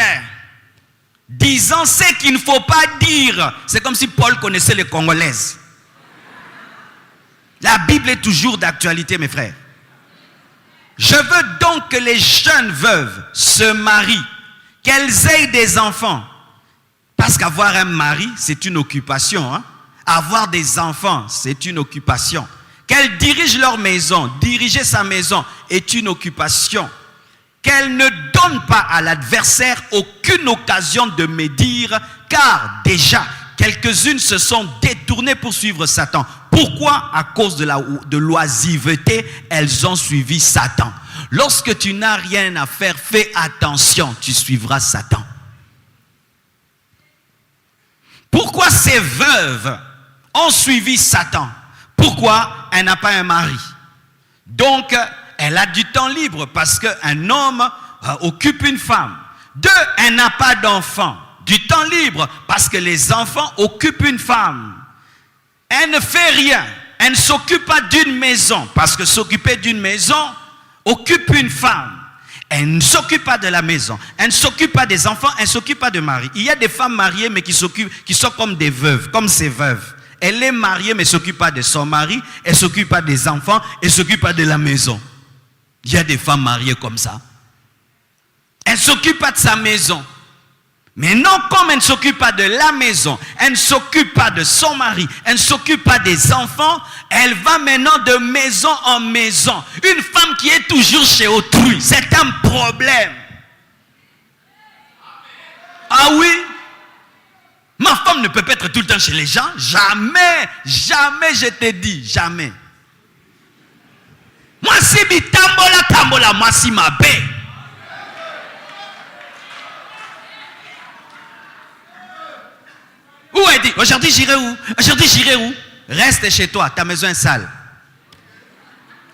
disant ce qu'il ne faut pas dire. C'est comme si Paul connaissait les Congolaises. La Bible est toujours d'actualité, mes frères. Je veux donc que les jeunes veuves se marient, qu'elles aient des enfants. Parce qu'avoir un mari, c'est une occupation. Hein? Avoir des enfants, c'est une occupation. Qu'elles dirigent leur maison, diriger sa maison est une occupation. Qu'elles ne donnent pas à l'adversaire aucune occasion de médire, car déjà, quelques-unes se sont détournées pour suivre Satan. Pourquoi? À cause de l'oisiveté, elles ont suivi Satan. Lorsque tu n'as rien à faire, fais attention, tu suivras Satan. Pourquoi ces veuves ont suivi Satan? Pourquoi? Elle n'a pas un mari. Donc, elle a du temps libre parce qu'un homme occupe une femme. 2, elle n'a pas d'enfant. Du temps libre parce que les enfants occupent une femme. Elle ne fait rien. Elle ne s'occupe pas d'une maison parce que s'occuper d'une maison occupe une femme. Elle ne s'occupe pas de la maison. Elle ne s'occupe pas des enfants. Elle ne s'occupe pas de mari. Il y a des femmes mariées mais qui sont comme des veuves, comme ces veuves. Elle est mariée mais ne s'occupe pas de son mari. Elle ne s'occupe pas des enfants. Elle ne s'occupe pas de la maison. Il y a des femmes mariées comme ça. Elle ne s'occupe pas de sa maison. Mais non, comme elle ne s'occupe pas de la maison, elle ne s'occupe pas de son mari, elle ne s'occupe pas des enfants, elle va maintenant de maison en maison. Une femme qui est toujours chez autrui, c'est un problème. Ah oui? Ma femme ne peut pas être tout le temps chez les gens. Jamais, jamais je te dis, jamais. Moi si bitambola tambola, moi si ma baie. Où elle dit, aujourd'hui j'irai où? Aujourd'hui j'irai où? Reste chez toi, ta maison est sale.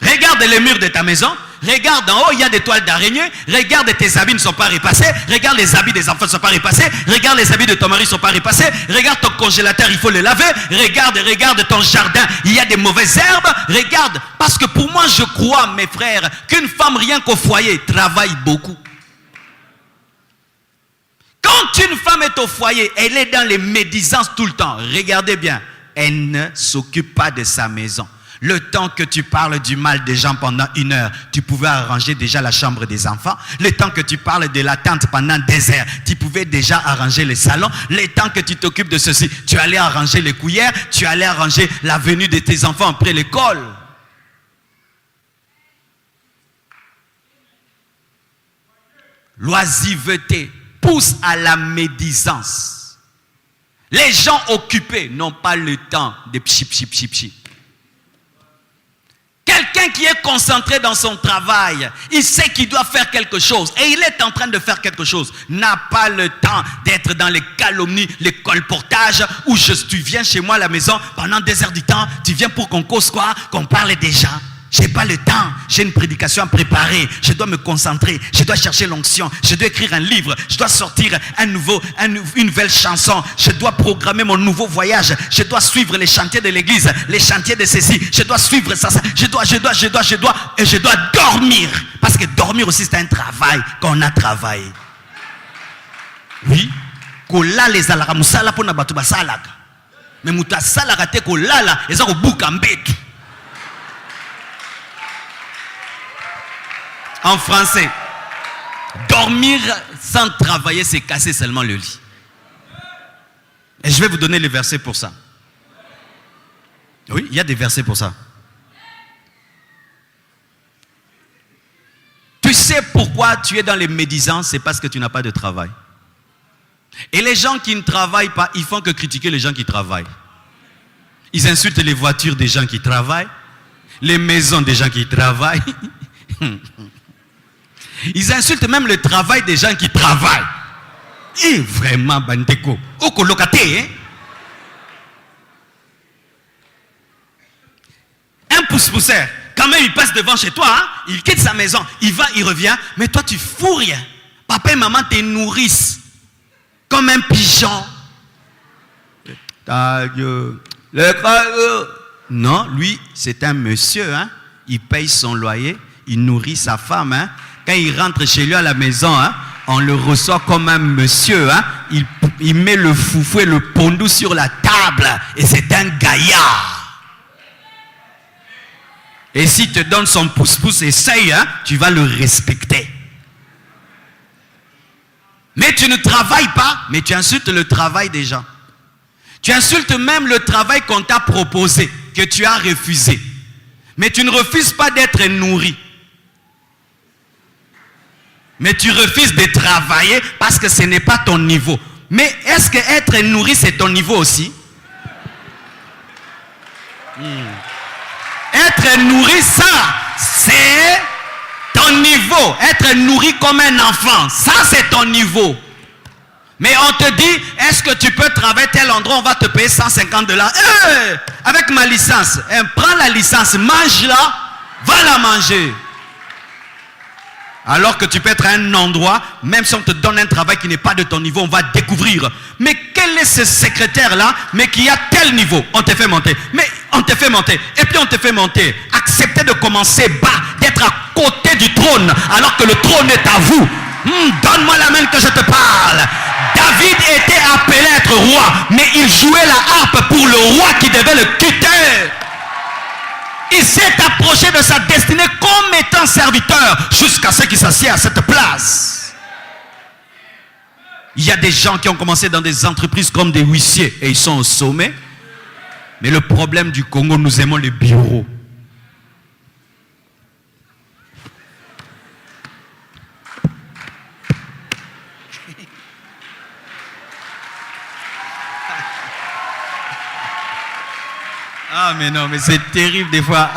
Regarde les murs de ta maison. Regarde en haut, il y a des toiles d'araignée. Regarde, tes habits ne sont pas repassés. Regarde, les habits des enfants ne sont pas repassés. Regarde, les habits de ton mari ne sont pas repassés. Regarde, ton congélateur, il faut le laver. Regarde ton jardin, il y a des mauvaises herbes. Regarde, parce que pour moi, je crois, mes frères, qu'une femme, rien qu'au foyer, travaille beaucoup. Quand une femme est au foyer, elle est dans les médisances tout le temps. Regardez bien, elle ne s'occupe pas de sa maison. Le temps que tu parles du mal des gens pendant 1 heure, tu pouvais arranger déjà la chambre des enfants. Le temps que tu parles de la tante pendant des heures, tu pouvais déjà arranger le salon. Le temps que tu t'occupes de ceci, tu allais arranger les cuillères, tu allais arranger la venue de tes enfants après l'école. l'oisiveté pousse à la médisance. Les gens occupés n'ont pas le temps de pchip, chip, chip, chip. Quelqu'un qui est concentré dans son travail, il sait qu'il doit faire quelque chose et il est en train de faire quelque chose, n'a pas le temps d'être dans les calomnies, les colportages où tu viens chez moi à la maison pendant 2 heures du temps, tu viens pour qu'on cause quoi, qu'on parle des gens. J'ai pas le temps, j'ai une prédication à préparer, je dois me concentrer, je dois chercher l'onction, je dois écrire un livre, je dois sortir une nouvelle chanson, je dois programmer mon nouveau voyage, je dois suivre les chantiers de l'église, les chantiers de ceci, je dois suivre ça, je dois, et je dois dormir, parce que dormir aussi c'est un travail qu'on a travaillé. Oui, kolala ezalaka musala pona bato basalaka, mais mutu asalaka te kolala eza kobuka mbetu. En français, dormir sans travailler, c'est casser seulement le lit. Et je vais vous donner les versets pour ça. Oui, il y a des versets pour ça. Tu sais pourquoi tu es dans les médisances, c'est parce que tu n'as pas de travail. Et les gens qui ne travaillent pas, ils font que critiquer les gens qui travaillent. Ils insultent les voitures des gens qui travaillent, les maisons des gens qui travaillent. Ils insultent même le travail des gens qui travaillent. Et vraiment, Bandeko. Oko lokate, hein? Un pousse-pousseur, quand même il passe devant chez toi, hein? Il quitte sa maison, il va, il revient, mais toi tu fous rien. Papa et maman te nourrissent comme un pigeon. Non, lui, c'est un monsieur, hein? Il paye son loyer, il nourrit sa femme, hein? Quand il rentre chez lui à la maison, hein, on le reçoit comme un monsieur. Hein, il met le foufou et le pondou sur la table. Et c'est un gaillard. Et s'il te donne son pouce-pouce, essaye, hein, tu vas le respecter. Mais tu ne travailles pas, mais tu insultes le travail des gens. Tu insultes même le travail qu'on t'a proposé, que tu as refusé. Mais tu ne refuses pas d'être nourri. Mais tu refuses de travailler parce que ce n'est pas ton niveau. Mais est-ce que être nourri, c'est ton niveau aussi? Être nourri, ça, c'est ton niveau. Être nourri comme un enfant, ça, c'est ton niveau. Mais on te dit, est-ce que tu peux travailler tel endroit, on va te payer $150. Avec ma licence, prends la licence, mange-la, va la manger. Alors que tu peux être à un endroit, même si on te donne un travail qui n'est pas de ton niveau, on va découvrir. Mais quel est ce secrétaire-là, mais qui a tel niveau? On te fait monter. Mais on te fait monter. Et puis on te fait monter. Acceptez de commencer bas, d'être à côté du trône, alors que le trône est à vous. Donne-moi la main que je te parle. David était appelé à être roi, mais il jouait la harpe pour le roi qui devait le quitter. Il s'est approché de sa destinée comme étant serviteur jusqu'à ce qu'il s'assied à cette place. Il y a des gens qui ont commencé dans des entreprises comme des huissiers et ils sont au sommet. Mais le problème du Congo, nous aimons les bureaux. Ah mais non, mais c'est terrible des fois.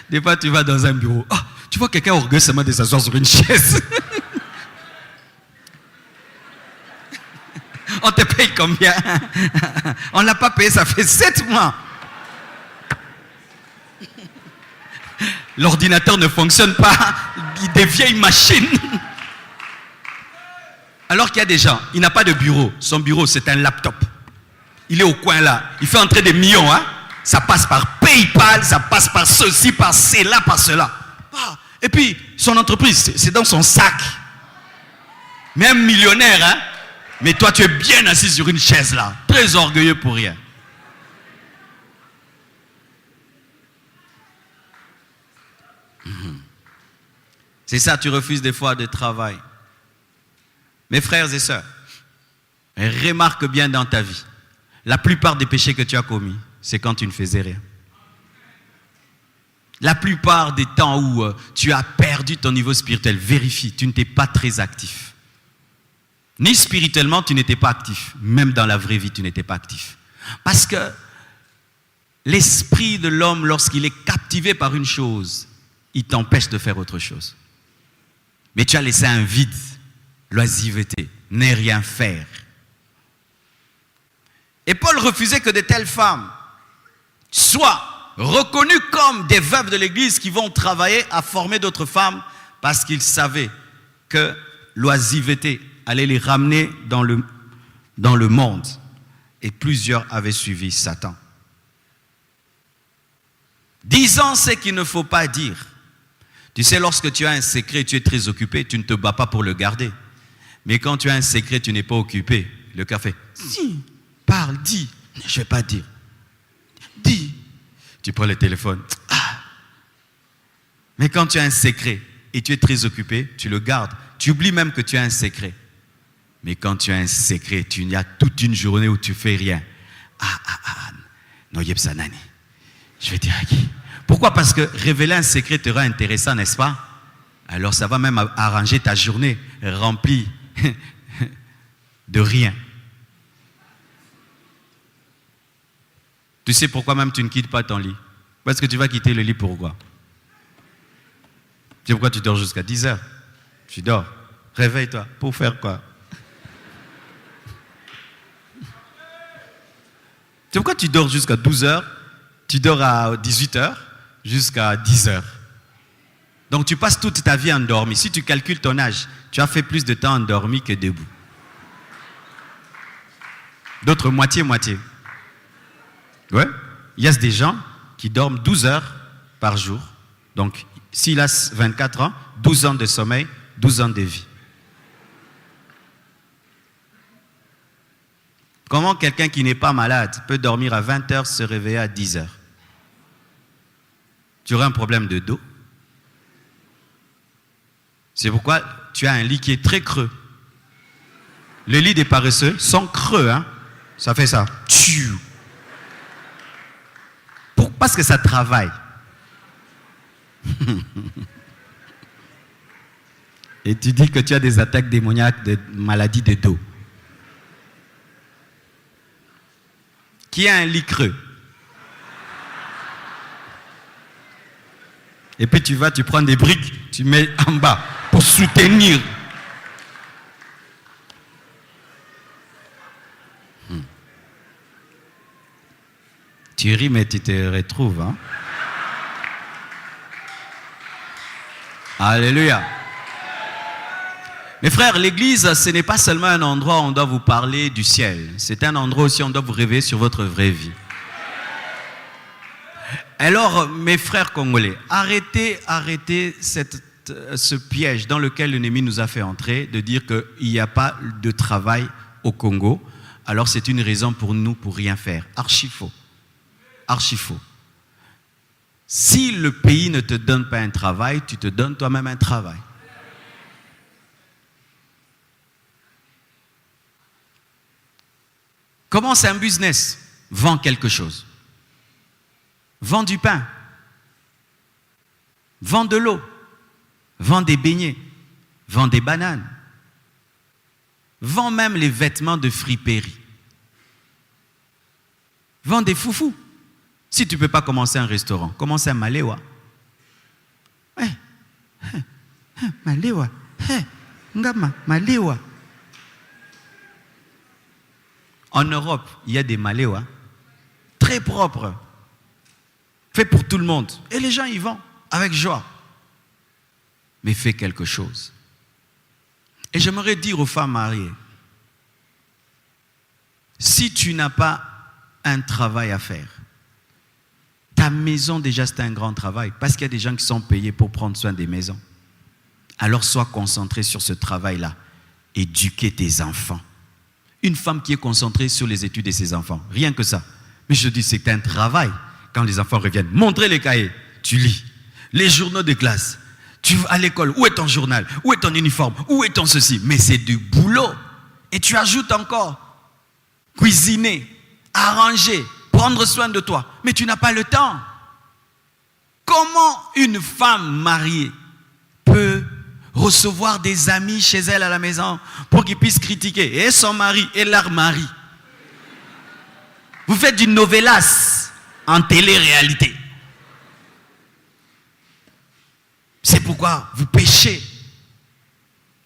Des fois tu vas dans un bureau. Oh, tu vois quelqu'un orgueilleusement de s'asseoir sur une chaise. On te paye combien? On ne l'a pas payé, ça fait 7 mois. L'ordinateur ne fonctionne pas. Des vieilles machines. Alors qu'il y a des gens, il n'a pas de bureau. Son bureau, c'est un laptop. Il est au coin là. Il fait entrer des millions. Hein? Ça passe par PayPal, ça passe par ceci, par cela, par cela. Et puis, son entreprise, c'est dans son sac. Même millionnaire, hein? Mais toi, tu es bien assis sur une chaise là. Très orgueilleux pour rien. C'est ça, tu refuses des fois de travail. Mes frères et sœurs, remarque bien dans ta vie. La plupart des péchés que tu as commis, c'est quand tu ne faisais rien. La plupart des temps où tu as perdu ton niveau spirituel, vérifie, tu n'étais pas très actif. Ni spirituellement, tu n'étais pas actif. Même dans la vraie vie, tu n'étais pas actif. Parce que l'esprit de l'homme, lorsqu'il est captivé par une chose, il t'empêche de faire autre chose. Mais tu as laissé un vide, l'oisiveté, ne rien faire. Et Paul refusait que de telles femmes soient reconnues comme des veuves de l'Église qui vont travailler à former d'autres femmes parce qu'il savait que l'oisiveté allait les ramener dans le monde. Et plusieurs avaient suivi Satan. Disant ce qu'il ne faut pas dire. Tu sais, lorsque tu as un secret, tu es très occupé, tu ne te bats pas pour le garder. Mais quand tu as un secret, tu n'es pas occupé. Le cœur fait, si, parle, dis. Je ne vais pas dire. Dis. Tu prends le téléphone. Ah. Mais quand tu as un secret et tu es très occupé, tu le gardes. Tu oublies même que tu as un secret. Mais quand tu as un secret, tu y a toute une journée où tu ne fais rien. Non, Yepsanani. Je vais dire à qui? Pourquoi? Parce que révéler un secret te rend intéressant, n'est-ce pas? Alors ça va même arranger ta journée remplie de rien. Tu sais pourquoi même tu ne quittes pas ton lit? Parce que tu vas quitter le lit pourquoi? Tu sais pourquoi tu dors jusqu'à 10 heures? Tu dors. Réveille-toi. Pour faire quoi? Tu sais pourquoi tu dors jusqu'à 12 heures? Tu dors à 18 heures jusqu'à 10 heures. Donc tu passes toute ta vie endormi. Si tu calcules ton âge, tu as fait plus de temps endormi que debout. D'autres moitié-moitié. Ouais. Il y a des gens qui dorment 12 heures par jour. Donc, s'il a 24 ans, 12 ans de sommeil, 12 ans de vie. Comment quelqu'un qui n'est pas malade peut dormir à 20 heures, se réveiller à 10 heures? Tu aurais un problème de dos. C'est pourquoi tu as un lit qui est très creux. Les lits des paresseux sont creux, hein? Ça fait ça. Parce que ça travaille. Et tu dis que tu as des attaques démoniaques de maladies de dos. Qui a un lit creux? Et puis tu prends des briques, tu mets en bas pour soutenir. Tu ris, mais tu te retrouves. Hein? Alléluia. Mes frères, l'église, ce n'est pas seulement un endroit où on doit vous parler du ciel. C'est un endroit aussi où on doit vous réveiller sur votre vraie vie. Alors, mes frères congolais, arrêtez ce piège dans lequel l'ennemi nous a fait entrer, de dire qu'il n'y a pas de travail au Congo. Alors, c'est une raison pour nous pour rien faire. Archi faux. Archi faux. Si le pays ne te donne pas un travail, tu te donnes toi-même un travail. Commence un business, vends quelque chose. Vends du pain. Vends de l'eau. Vends des beignets. Vends des bananes. Vends même les vêtements de friperie. Vends des foufous. Si tu ne peux pas commencer un restaurant, commence un malewa. Malewa. Ngama, malewa. En Europe, il y a des malewa très propres, faits pour tout le monde. Et les gens y vont avec joie. Mais fais quelque chose. Et j'aimerais dire aux femmes mariées, si tu n'as pas un travail à faire, ta maison déjà c'est un grand travail, parce qu'il y a des gens qui sont payés pour prendre soin des maisons. Alors sois concentré sur ce travail-là. Éduquer tes enfants. Une femme qui est concentrée sur les études de ses enfants, rien que ça. Mais je dis c'est un travail. Quand les enfants reviennent, montrez les cahiers, tu lis. Les journaux de classe, tu vas à l'école, où est ton journal? Où est ton uniforme? Où est ton ceci? Mais c'est du boulot. Et tu ajoutes encore cuisiner, arranger, prendre soin de toi. Mais tu n'as pas le temps. Comment une femme mariée peut recevoir des amis chez elle à la maison pour qu'ils puissent critiquer et son mari et leur mari? Vous faites du novelas en télé-réalité. C'est pourquoi vous péchez.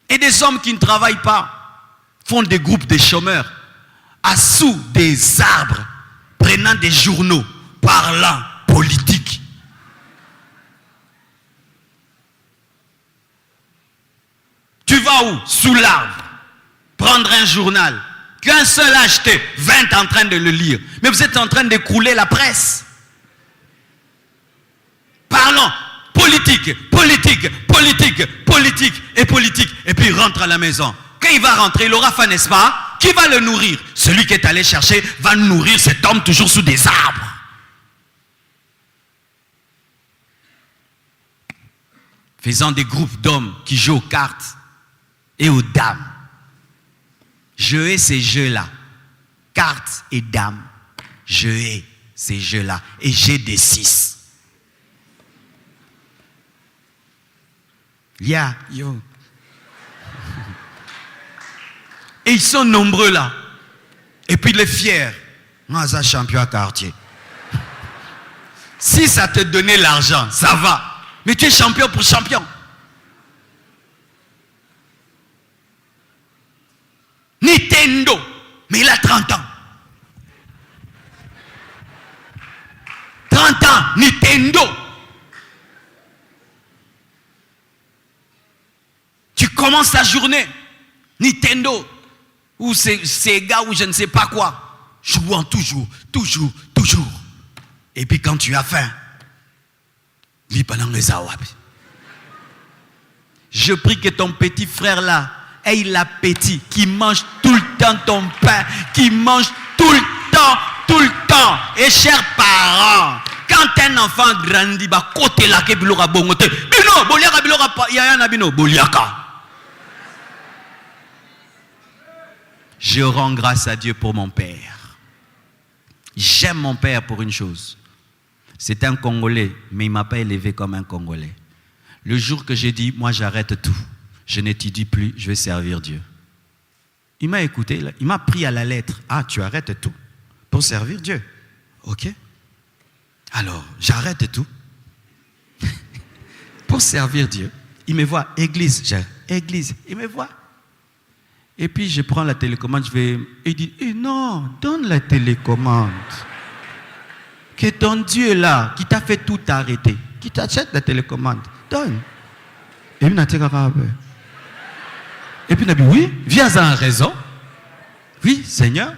Et des hommes qui ne travaillent pas font des groupes de chômeurs, sous des arbres, prenant des journaux, parlant politique. Tu vas où? Sous l'arbre. Prendre un journal. Qu'un seul a acheté, 20 en train de le lire. Mais vous êtes en train d'écrouler la presse. Parlons politique, politique, politique, politique et politique. Et puis il rentre à la maison. Quand il va rentrer, il aura faim, n'est-ce pas? Qui va le nourrir? Celui qui est allé chercher va nourrir cet homme toujours sous des arbres. Faisant des groupes d'hommes qui jouent aux cartes et aux dames. Je hais ces jeux-là. Cartes et dames. Je hais ces jeux-là. Et j'ai des 6. Yeah, yo. Et ils sont nombreux là. Et puis les fiers. Moi, ça champion à quartier. Si ça te donnait l'argent, ça va. Mais tu es champion pour champion. Nintendo. Mais il a 30 ans. 30 ans, Nintendo. Tu commences ta journée. Nintendo. Ou Sega ou je ne sais pas quoi. Jouant toujours. Et puis quand tu as faim, je prie que ton petit frère là ait l'appétit, qui mange tout le temps ton pain, qui mange tout le temps. Et chers parents, quand un enfant grandit, bah côté là que bilora bongote, bino boliaka bilora pa yaya na bino boliaka. Je rends grâce à Dieu pour mon père. J'aime mon père pour une chose. C'est un Congolais, mais il ne m'a pas élevé comme un Congolais. Le jour que j'ai dit, moi j'arrête tout, je n'étudie plus, je vais servir Dieu. Il m'a écouté, il m'a pris à la lettre. Ah, tu arrêtes tout pour servir Dieu. Ok. Alors, j'arrête tout pour servir Dieu. Il me voit, église, il me voit. Et puis je prends la télécommande, il dit, non, donne la télécommande. Que ton Dieu là, qui t'a fait tout arrêter, qui t'achète la télécommande, donne. Et puis il a dit, oui, viens en raison. Oui, Seigneur,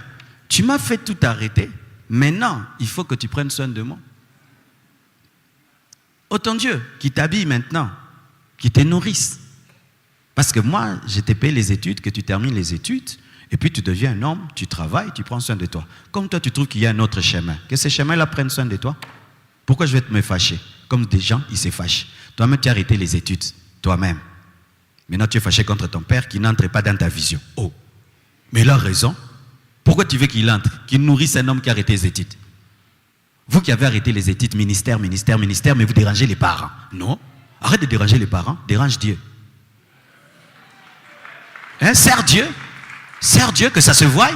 tu m'as fait tout arrêter. Maintenant, il faut que tu prennes soin de moi. Oh ton Dieu, qui t'habille maintenant, qui te nourrisse. Parce que moi, je t'ai payé les études, que tu termines les études, et puis tu deviens un homme, tu travailles, tu prends soin de toi. Comme toi, tu trouves qu'il y a un autre chemin, que ces chemins-là prennent soin de toi. Pourquoi je vais me fâcher? Comme des gens, ils se fâchent. Toi-même, tu as arrêté les études, toi-même. Maintenant, tu es fâché contre ton père qui n'entre pas dans ta vision. Oh, mais il a raison. Pourquoi tu veux qu'il entre, qu'il nourrisse un homme qui a arrêté les études? Vous qui avez arrêté les études, ministère, mais vous dérangez les parents. Non, arrête de déranger les parents, dérange Dieu. Hein, sers Dieu, que ça se voie,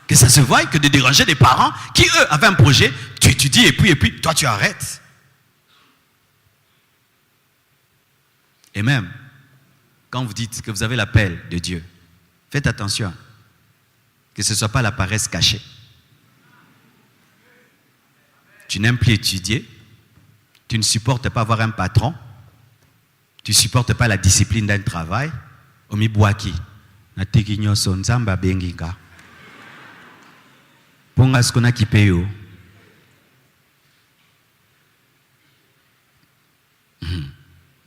que de déranger des parents qui, eux, avaient un projet, tu étudies et puis, toi, tu arrêtes. Et même, quand vous dites que vous avez l'appel de Dieu, faites attention, que ce ne soit pas la paresse cachée. Tu n'aimes plus étudier, tu ne supportes pas avoir un patron, tu ne supportes pas la discipline d'un travail, omiboaki. Natikinyoso nzamba benginga. Ponga skona kipeyo.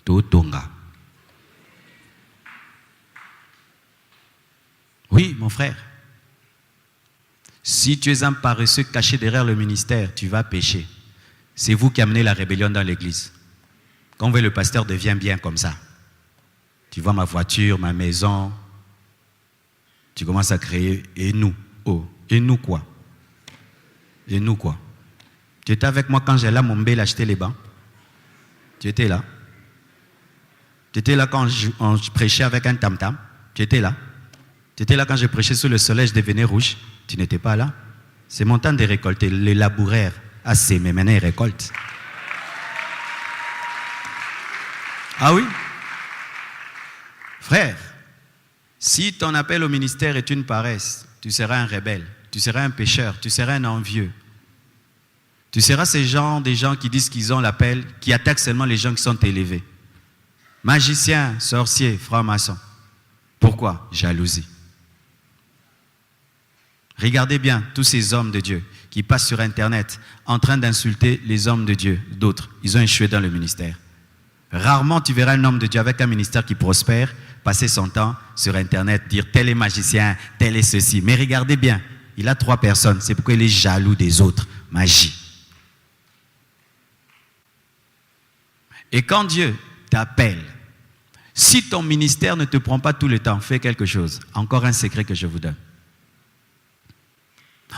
Totonga. Oui, mon frère. Si tu es un paresseux caché derrière le ministère, tu vas pécher. C'est vous qui amenez la rébellion dans l'église. Quand le pasteur devient bien comme ça, tu vois ma voiture, ma maison, tu commences à créer, et nous? Oh, et nous quoi? Et nous quoi? Tu étais avec moi quand j'ai là mon bel acheter les bancs? Tu étais là. Tu étais là quand je prêchais avec un tam-tam. Tu étais là. Tu étais là quand je prêchais sous le soleil, je devenais rouge. Tu n'étais pas là. C'est mon temps de récolter. Les laboureurs a sémé, maintenant ils récoltent. Ah oui? Frère, si ton appel au ministère est une paresse, tu seras un rebelle, tu seras un pécheur, tu seras un envieux. Tu seras des gens qui disent qu'ils ont l'appel, qui attaquent seulement les gens qui sont élevés. Magicien, sorcier, franc-maçon. Pourquoi? Jalousie. Regardez bien tous ces hommes de Dieu qui passent sur Internet en train d'insulter les hommes de Dieu, d'autres. Ils ont échoué dans le ministère. Rarement tu verras un homme de Dieu avec un ministère qui prospère passer son temps sur Internet, dire tel est magicien, tel est ceci. Mais regardez bien, il a 3 personnes, c'est pourquoi il est jaloux des autres. Magie. Et quand Dieu t'appelle, si ton ministère ne te prend pas tout le temps, fais quelque chose. Encore un secret que je vous donne.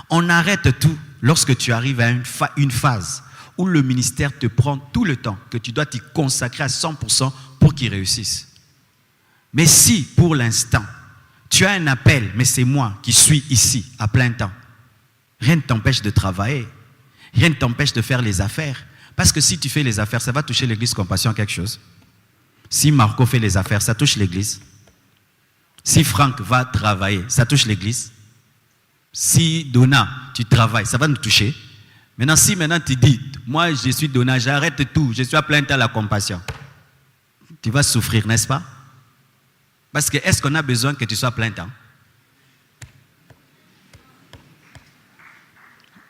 On arrête tout lorsque tu arrives à une phase où le ministère te prend tout le temps, que tu dois t'y consacrer à 100% pour qu'il réussisse. Mais si, pour l'instant, tu as un appel, mais c'est moi qui suis ici à plein temps, rien ne t'empêche de travailler, rien ne t'empêche de faire les affaires. Parce que si tu fais les affaires, ça va toucher l'église Compassion quelque chose. Si Marco fait les affaires, ça touche l'église. Si Franck va travailler, ça touche l'église. Si Donna, tu travailles, ça va nous toucher. Maintenant, si maintenant tu dis, moi je suis Donna, j'arrête tout, je suis à plein temps à la Compassion. Tu vas souffrir, n'est-ce pas? Parce que est-ce qu'on a besoin que tu sois à plein temps?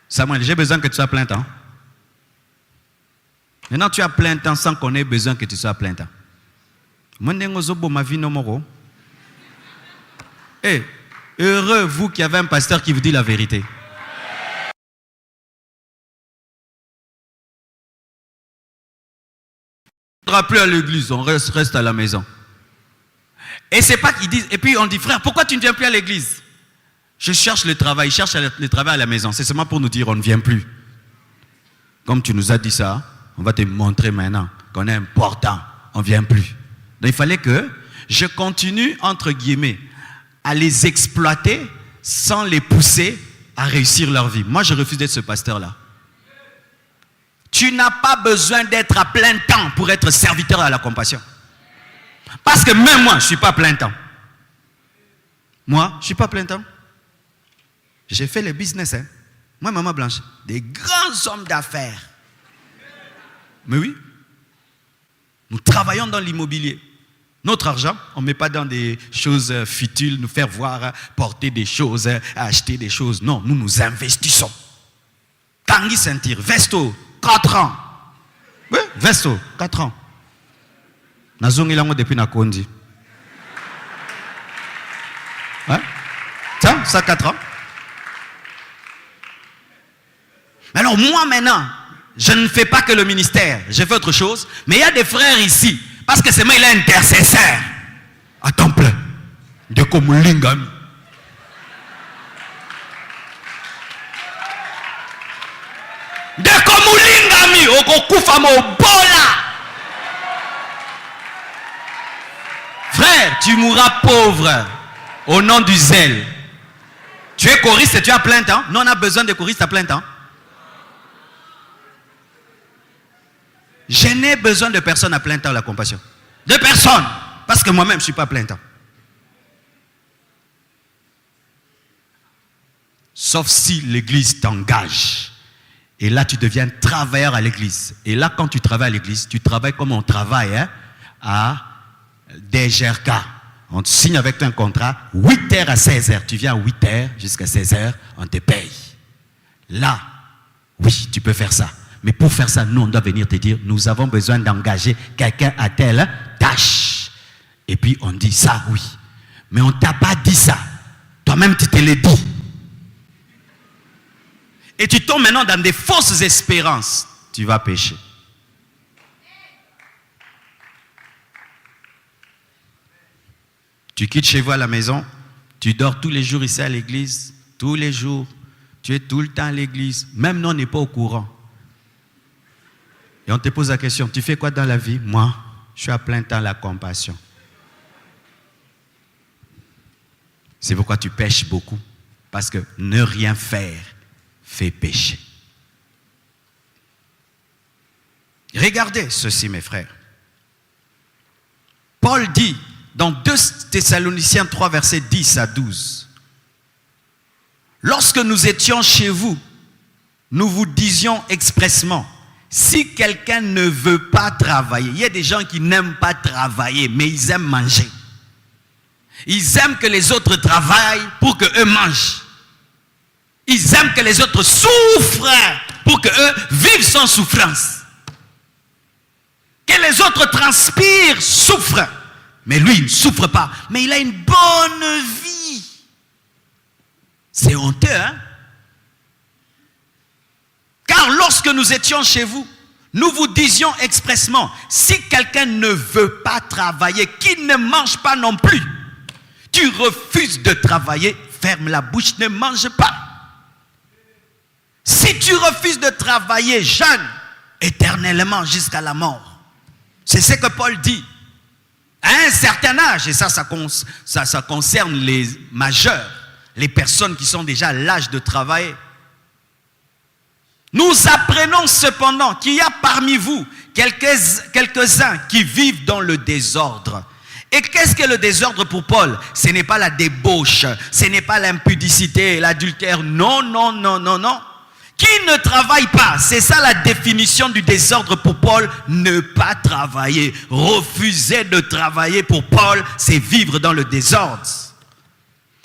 Samuel, j'ai besoin que tu sois à plein temps. Maintenant, tu as plein temps sans qu'on ait besoin que tu sois à plein temps. Eh, heureux vous qui avez un pasteur qui vous dit la vérité. On ne va plus à l'église, on reste à la maison. Et c'est pas qu'ils disent, et puis on dit, frère, pourquoi tu ne viens plus à l'église? Je cherche le travail, je cherche le travail à la maison. C'est seulement pour nous dire, on ne vient plus. Comme tu nous as dit ça, on va te montrer maintenant qu'on est important, on ne vient plus. Donc il fallait que je continue, entre guillemets, à les exploiter sans les pousser à réussir leur vie. Moi, je refuse d'être ce pasteur-là. Tu n'as pas besoin d'être à plein temps pour être serviteur à la Compassion. Parce que même moi, je ne suis pas à plein temps. Moi, je ne suis pas à plein temps. J'ai fait le business. Hein. Moi, Maman Blanche, des grands hommes d'affaires. Mais oui, nous travaillons dans l'immobilier. Notre argent, on ne met pas dans des choses futiles, nous faire voir, porter des choses, acheter des choses. Non, nous nous investissons. Tanguy Sentir, Vesto, 4 ans. Oui, Vesto, 4 ans. Nazongi lango depuis Nakondi. Hein? Ça 4 ans. Alors moi maintenant, je ne fais pas que le ministère, je fais autre chose, mais il y a des frères ici, parce que c'est moi il est intercesseur, à temps plein, de Komulingami. De Komulingami, Okokufa Mobola. Frère, tu mourras pauvre au nom du zèle. Tu es choriste et tu as plein temps. Nous on a besoin de choristes à plein temps. Je n'ai besoin de personne à plein temps à la Compassion. De personne. Parce que moi-même, je ne suis pas à plein temps. Sauf si l'église t'engage. Et là, tu deviens travailleur à l'église. Et là, quand tu travailles à l'église, tu travailles comme on travaille à DGRK. On te signe avec toi un contrat, 8h à 16h. Tu viens à 8h jusqu'à 16h, on te paye. Là, oui, tu peux faire ça. Mais pour faire ça, nous, on doit venir te dire, nous avons besoin d'engager quelqu'un à telle tâche. Et puis, on dit ça, oui. Mais on ne t'a pas dit ça. Toi-même, tu te l'as dit. Et tu tombes maintenant dans des fausses espérances. Tu vas pécher. Tu quittes chez vous à la maison. Tu dors tous les jours ici à l'église. Tous les jours. Tu es tout le temps à l'église. Même nous, on n'est pas au courant. Et on te pose la question, tu fais quoi dans la vie? Moi, je suis à plein temps la compassion. C'est pourquoi tu pêches beaucoup. Parce que ne rien faire fait pécher. Regardez ceci, mes frères. Paul dit dans 2 Thessaloniciens 3, versets 10 à 12. Lorsque nous étions chez vous, nous vous disions expressement, si quelqu'un ne veut pas travailler, il y a des gens qui n'aiment pas travailler, mais ils aiment manger. Ils aiment que les autres travaillent pour qu'eux mangent. Ils aiment que les autres souffrent pour qu'eux vivent sans souffrance. Que les autres transpirent, souffrent. Mais lui, il ne souffre pas. Mais il a une bonne vie. C'est honteux, hein? Car lorsque nous étions chez vous, nous vous disions expressement, si quelqu'un ne veut pas travailler, qu'il ne mange pas non plus. Tu refuses de travailler, ferme la bouche, ne mange pas. Si tu refuses de travailler, jeûne éternellement jusqu'à la mort. C'est ce que Paul dit. À un certain âge, et ça concerne les majeurs, les personnes qui sont déjà à l'âge de travailler. Nous apprenons cependant qu'il y a parmi vous quelques-uns qui vivent dans le désordre. Et qu'est-ce que le désordre pour Paul? Ce n'est pas la débauche, ce n'est pas l'impudicité, l'adultère. Non, non, non, non, non. Qui ne travaille pas, c'est ça la définition du désordre pour Paul, ne pas travailler. Refuser de travailler pour Paul, c'est vivre dans le désordre.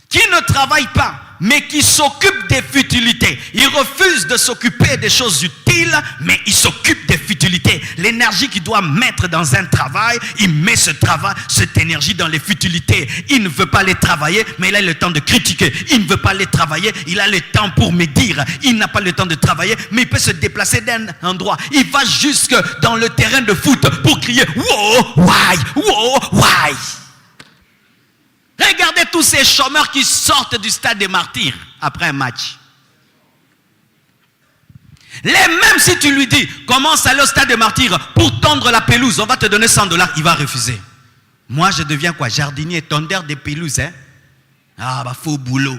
Qui ne travaille pas, mais qui s'occupe des futilités. Il refuse de s'occuper des choses utiles, mais il s'occupe des futilités. L'énergie qu'il doit mettre dans un travail, il met ce travail, cette énergie dans les futilités. Il ne veut pas les travailler, mais il a le temps de critiquer. Il ne veut pas les travailler, il a le temps pour médire. Il n'a pas le temps de travailler, mais il peut se déplacer d'un endroit. Il va jusque dans le terrain de foot pour crier « Wow, why, wow, why ?» Regardez tous ces chômeurs qui sortent du stade des martyrs après un match. Les mêmes, si tu lui dis, commence à aller au stade des martyrs pour tondre la pelouse, on va te donner $100, il va refuser. Moi, je deviens quoi? Jardinier, tondeur des pelouses, hein? Ah, bah, faux boulot.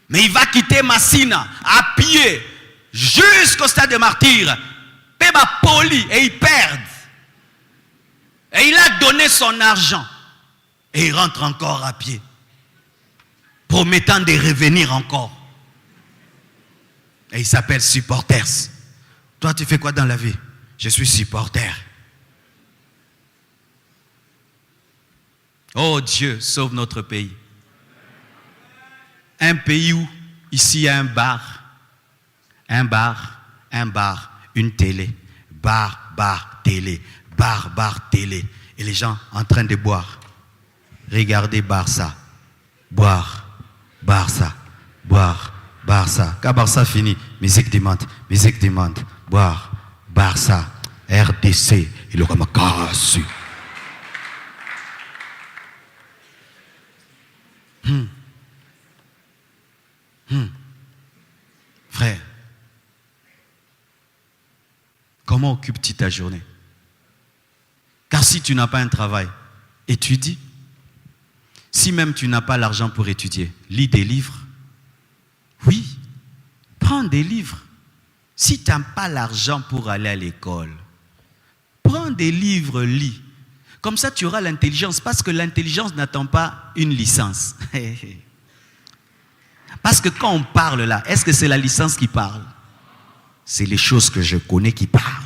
Mais il va quitter Massina à pied jusqu'au stade des martyrs. Péba poli et il perd. Et il a donné son argent. Et il rentre encore à pied, promettant de revenir encore. Et il s'appelle supporters. Toi, tu fais quoi dans la vie? Je suis supporter. Oh Dieu, sauve notre pays. Un pays où, ici, il y a un bar, une télé, bar, télé, bar, télé. Et les gens en train de boire. Regardez Barça, boire, Barça, boire, Barça. Quand Barça finit, musique demande, boire, Barça, RDC, il aura ma casse. Frère, comment occupes-tu ta journée? Car si tu n'as pas un travail, étudie. Si même tu n'as pas l'argent pour étudier, lis des livres. Oui, prends des livres. Si tu n'as pas l'argent pour aller à l'école, prends des livres, lis. Comme ça, tu auras l'intelligence, parce que l'intelligence n'attend pas une licence. Parce que quand on parle là, est-ce que c'est la licence qui parle? C'est les choses que je connais qui parlent.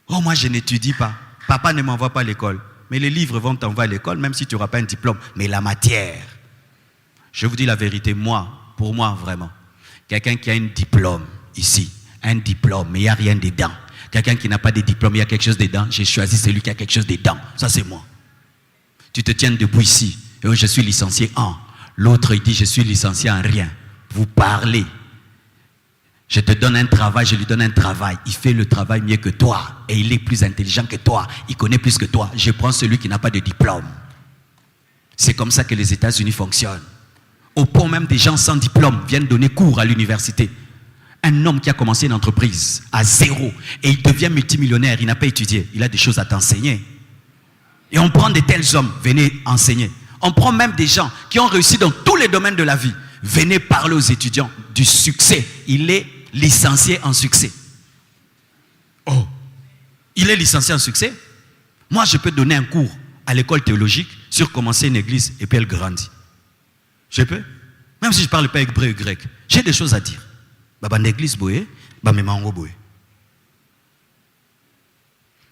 Oh, moi je n'étudie pas. Papa ne m'envoie pas à l'école. Mais les livres vont t'envoyer à l'école, même si tu n'auras pas un diplôme. Mais la matière, je vous dis la vérité, pour moi vraiment, quelqu'un qui a un diplôme ici, un diplôme, mais il n'y a rien dedans. Quelqu'un qui n'a pas de diplôme, il y a quelque chose dedans. J'ai choisi celui qui a quelque chose dedans. Ça, c'est moi. Tu te tiens debout ici. Et je suis licencié en. L'autre, il dit, je suis licencié en rien. Vous parlez. Je te donne un travail, je lui donne un travail. Il fait le travail mieux que toi. Et il est plus intelligent que toi. Il connaît plus que toi. Je prends celui qui n'a pas de diplôme. C'est comme ça que les États-Unis fonctionnent. Au point même des gens sans diplôme viennent donner cours à l'université. Un homme qui a commencé une entreprise à zéro et il devient multimillionnaire, il n'a pas étudié, il a des choses à t'enseigner. Et on prend de tels hommes, venez enseigner. On prend même des gens qui ont réussi dans tous les domaines de la vie. Venez parler aux étudiants du succès. Il est licencié en succès. Oh, il est licencié en succès. Moi, je peux donner un cours à l'école théologique sur commencer une église et puis elle grandit. Je peux. Même si je ne parle pas hébreu ou grec, j'ai des choses à dire. Mais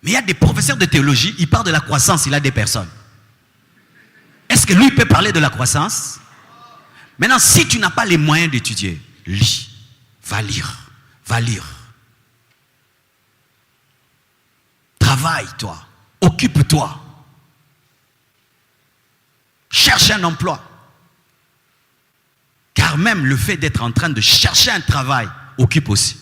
il y a des professeurs de théologie, ils parlent de la croissance, il a des personnes. Est-ce que lui peut parler de la croissance? Maintenant, si tu n'as pas les moyens d'étudier, lis, va lire, va lire. Travaille, toi, occupe-toi. Cherche un emploi. Car même le fait d'être en train de chercher un travail occupe aussi.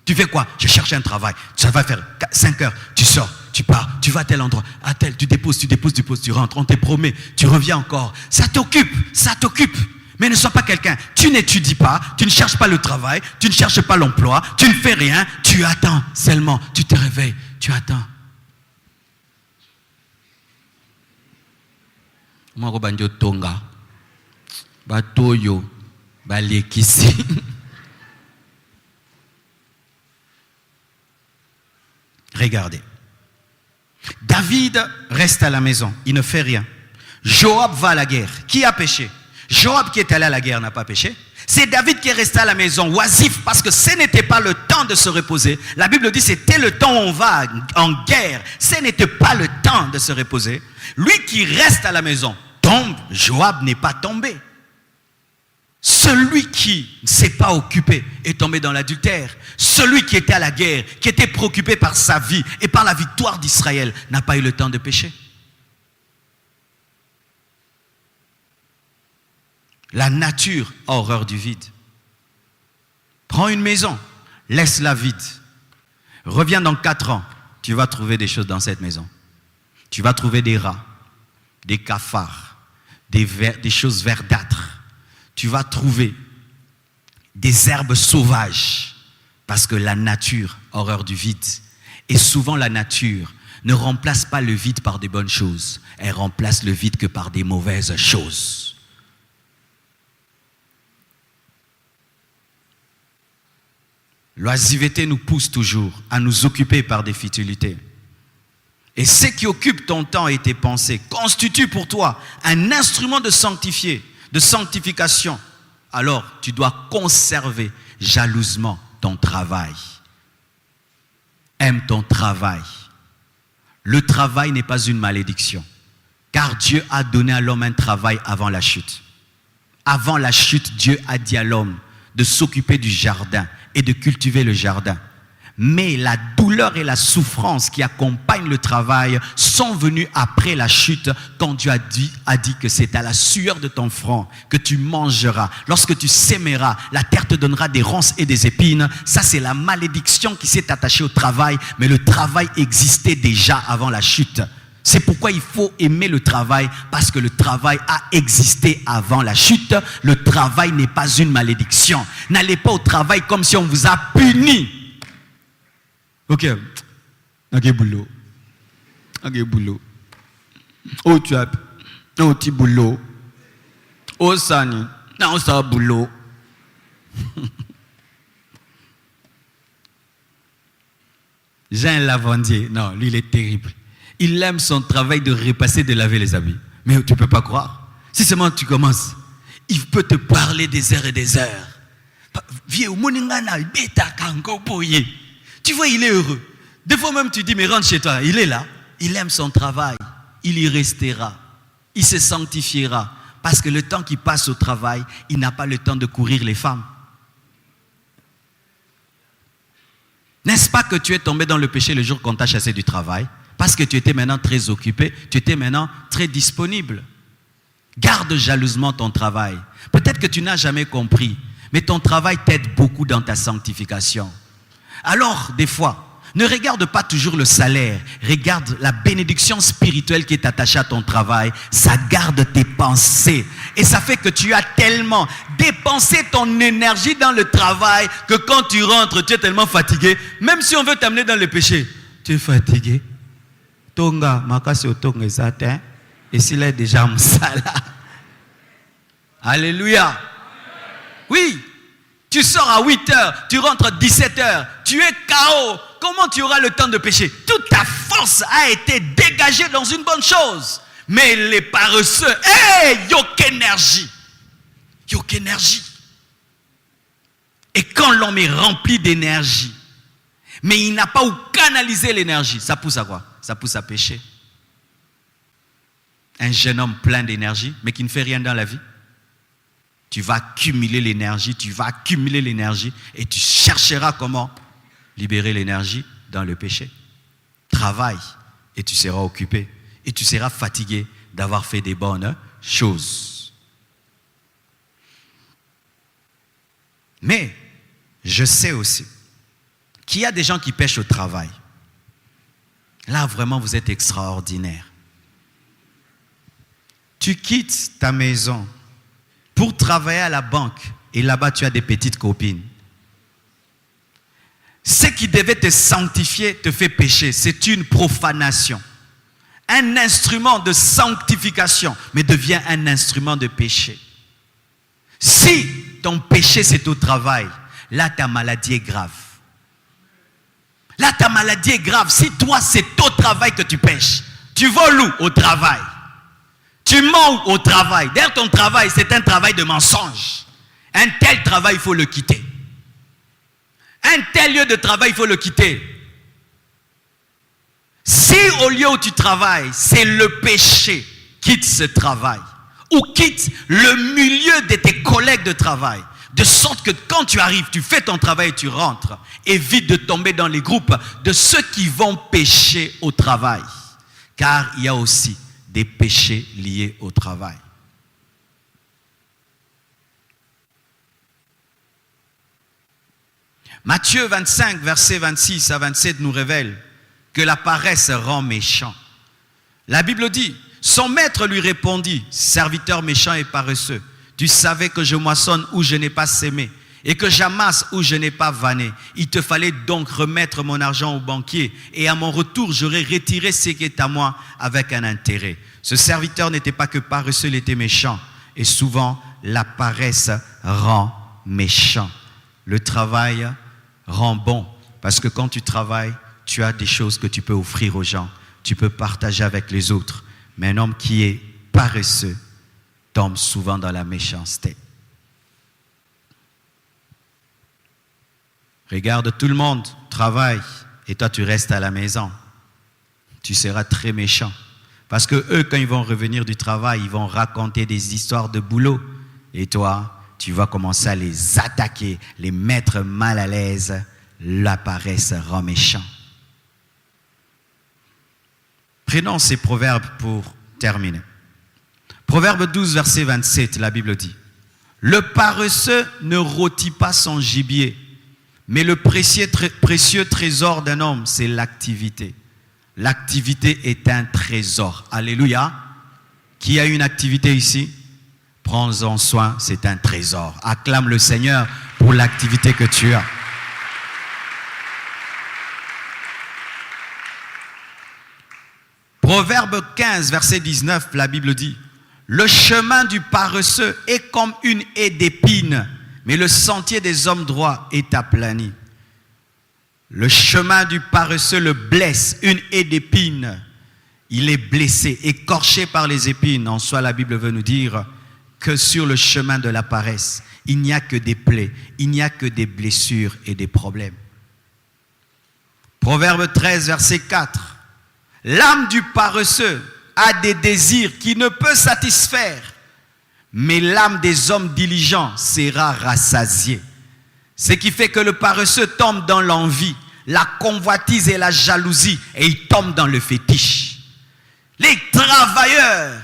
Tu fais quoi? Je cherche un travail. Ça va faire 5 heures. Tu sors, tu pars, tu vas à tel endroit, à tel, tu déposes, tu rentres, on te promet, tu reviens encore. Ça t'occupe, ça t'occupe. Mais ne sois pas quelqu'un. Tu n'étudies pas, tu ne cherches pas le travail, tu ne cherches pas l'emploi, tu ne fais rien, tu attends seulement. Tu te réveilles, tu attends. Tonga, Batoyo, Balekisi. Regardez. David reste à la maison, il ne fait rien. Joab va à la guerre. Qui a péché? Joab qui est allé à la guerre n'a pas péché. C'est David qui est resté à la maison, oisif, parce que ce n'était pas le temps de se reposer. La Bible dit c'était le temps où on va en guerre. Ce n'était pas le temps de se reposer. Lui qui reste à la maison tombe, Joab n'est pas tombé. Celui qui ne s'est pas occupé est tombé dans l'adultère. Celui qui était à la guerre, qui était préoccupé par sa vie et par la victoire d'Israël, n'a pas eu le temps de pécher. La nature a horreur du vide. Prends une maison, laisse-la vide. Reviens dans 4 ans, tu vas trouver des choses dans cette maison. Tu vas trouver des rats, des cafards, des choses verdâtres. Tu vas trouver des herbes sauvages parce que la nature a horreur du vide. Et souvent la nature ne remplace pas le vide par des bonnes choses. Elle remplace le vide que par des mauvaises choses. L'oisiveté nous pousse toujours à nous occuper par des futilités. Et ce qui occupe ton temps et tes pensées constitue pour toi un instrument de sanctification. Alors tu dois conserver jalousement ton travail. Aime ton travail. Le travail n'est pas une malédiction. Car Dieu a donné à l'homme un travail avant la chute. Avant la chute, Dieu a dit à l'homme de s'occuper du jardin et de cultiver le jardin. Mais la douleur et la souffrance qui accompagnent le travail sont venues après la chute, quand Dieu a dit que c'est à la sueur de ton front que tu mangeras. Lorsque tu sèmeras, la terre te donnera des ronces et des épines. Ça, c'est la malédiction qui s'est attachée au travail, mais le travail existait déjà avant la chute. C'est pourquoi il faut aimer le travail, parce que le travail a existé avant la chute. Le travail n'est pas une malédiction. N'allez pas au travail comme si on vous a puni. Ok, ok boulot, ok boulot. Oh tu as, oh tu boulot, oh sani, non ça boulot. Jean Lavandier, non, lui il est terrible. Il aime son travail de repasser, de laver les habits. Mais tu ne peux pas croire. Si seulement tu commences, il peut te parler des heures et des heures. Tu vois, il est heureux. Des fois même, tu dis, mais rentre chez toi. Il est là. Il aime son travail. Il y restera. Il se sanctifiera. Parce que le temps qu'il passe au travail, il n'a pas le temps de courir les femmes. N'est-ce pas que tu es tombé dans le péché le jour qu'on t'a chassé du travail? Parce que tu étais maintenant très occupé, tu étais maintenant très disponible. Garde jalousement ton travail. Peut-être que tu n'as jamais compris, mais ton travail t'aide beaucoup dans ta sanctification. Alors, des fois, Ne regarde pas toujours le salaire. Regarde la bénédiction spirituelle qui est attachée à ton travail. Ça garde tes pensées. Et ça fait que tu as tellement dépensé ton énergie dans le travail que quand tu rentres, tu es tellement fatigué. Même si on veut t'amener dans le péché, tu es fatigué. Tonga, makasi otonga esatin. Et s'il est déjà msala. Alléluia. Oui. Tu sors à 8h, tu rentres à 17h, tu es KO. Comment tu auras le temps de pécher? Toute ta force a été dégagée dans une bonne chose. Mais les paresseux, yok énergie. Yok énergie. Et quand l'homme est rempli d'énergie, mais il n'a pas où canaliser l'énergie, ça pousse à quoi? Ça pousse à pécher. Un jeune homme plein d'énergie, mais qui ne fait rien dans la vie. Tu vas accumuler l'énergie et tu chercheras comment libérer l'énergie dans le péché. Travaille et tu seras occupé et tu seras fatigué d'avoir fait des bonnes choses. Mais je sais aussi qu'il y a des gens qui pêchent au travail. Là, vraiment, vous êtes extraordinaire. Tu quittes ta maison pour travailler à la banque et là-bas tu as des petites copines. Ce qui devait te sanctifier te fait pécher. C'est une profanation. Un instrument de sanctification mais devient un instrument de péché. Si ton péché c'est au travail, là ta maladie est grave. Là ta maladie est grave. Si toi c'est au travail que tu pêches, tu voles où? Au travail. Tu mens au travail. D'ailleurs, ton travail, c'est un travail de mensonge. Un tel travail, il faut le quitter. Un tel lieu de travail, il faut le quitter. Si au lieu où tu travailles, c'est le péché, quitte ce travail. Ou quitte le milieu de tes collègues de travail. De sorte que quand tu arrives, tu fais ton travail et tu rentres. Évite de tomber dans les groupes de ceux qui vont pécher au travail. Car il y a aussi des péchés liés au travail. Matthieu 25, versets 26 à 27 nous révèle que la paresse rend méchant. La Bible dit, son maître lui répondit, serviteur méchant et paresseux, tu savais que je moissonne où je n'ai pas sémé et que j'amasse où je n'ai pas vanné. Il te fallait donc remettre mon argent au banquier et à mon retour, j'aurais retiré ce qui est à moi avec un intérêt. Ce serviteur n'était pas que paresseux, il était méchant. Et souvent, la paresse rend méchant. Le travail rend bon parce que quand tu travailles, tu as des choses que tu peux offrir aux gens. Tu peux partager avec les autres. Mais un homme qui est paresseux tombe souvent dans la méchanceté. Regarde, tout le monde travaille et toi tu restes à la maison. Tu seras très méchant. Parce que eux, quand ils vont revenir du travail, ils vont raconter des histoires de boulot. Et toi, tu vas commencer à les attaquer, les mettre mal à l'aise. La paresse rend méchant. Prenons ces proverbes pour terminer. Proverbe 12, verset 27, la Bible dit, « Le paresseux ne rôtit pas son gibier, mais le précieux trésor d'un homme, c'est l'activité. » L'activité est un trésor. Alléluia. Qui a une activité ici? Prends-en soin, c'est un trésor. Acclame le Seigneur pour l'activité que tu as. Proverbe 15, verset 19, la Bible dit, « Le chemin du paresseux est comme une haie d'épines, mais le sentier des hommes droits est aplani. » Le chemin du paresseux le blesse, une haie d'épines. Il est blessé, écorché par les épines. En soi, la Bible veut nous dire que sur le chemin de la paresse, il n'y a que des plaies, il n'y a que des blessures et des problèmes. Proverbe 13, verset 4. L'âme du paresseux a des désirs qu'il ne peut satisfaire, mais l'âme des hommes diligents sera rassasiée. Ce qui fait que le paresseux tombe dans l'envie, la convoitise et la jalousie, et il tombe dans le fétiche. Les travailleurs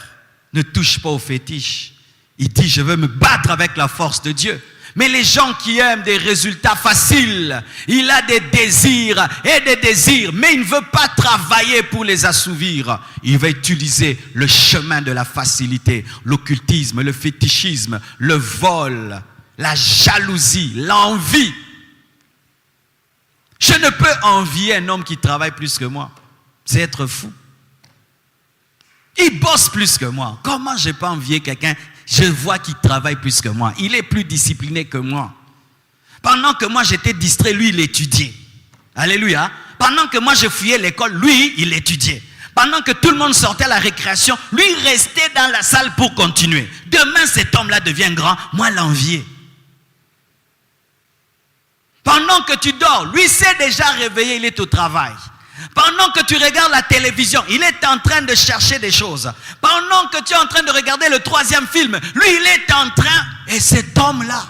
ne touchent pas au fétiche. Ils disent, je veux me battre avec la force de Dieu. Mais les gens qui aiment des résultats faciles, il a des désirs et des désirs, mais il ne veut pas travailler pour les assouvir. Il va utiliser le chemin de la facilité, l'occultisme, le fétichisme, le vol, la jalousie, l'envie. Je ne peux envier un homme qui travaille plus que moi. C'est être fou. Il bosse plus que moi. Comment je peux envier quelqu'un? Je vois qu'il travaille plus que moi. Il est plus discipliné que moi. Pendant que moi j'étais distrait, lui il étudiait. Alléluia. Pendant que moi je fuyais l'école, lui il étudiait. Pendant que tout le monde sortait à la récréation, lui il restait dans la salle pour continuer. Demain cet homme-là devient grand, moi l'envier. Pendant que tu dors, lui s'est déjà réveillé, il est au travail. Pendant que tu regardes la télévision, il est en train de chercher des choses. Pendant que tu es en train de regarder le 3e film, lui il est en train, et cet homme-là,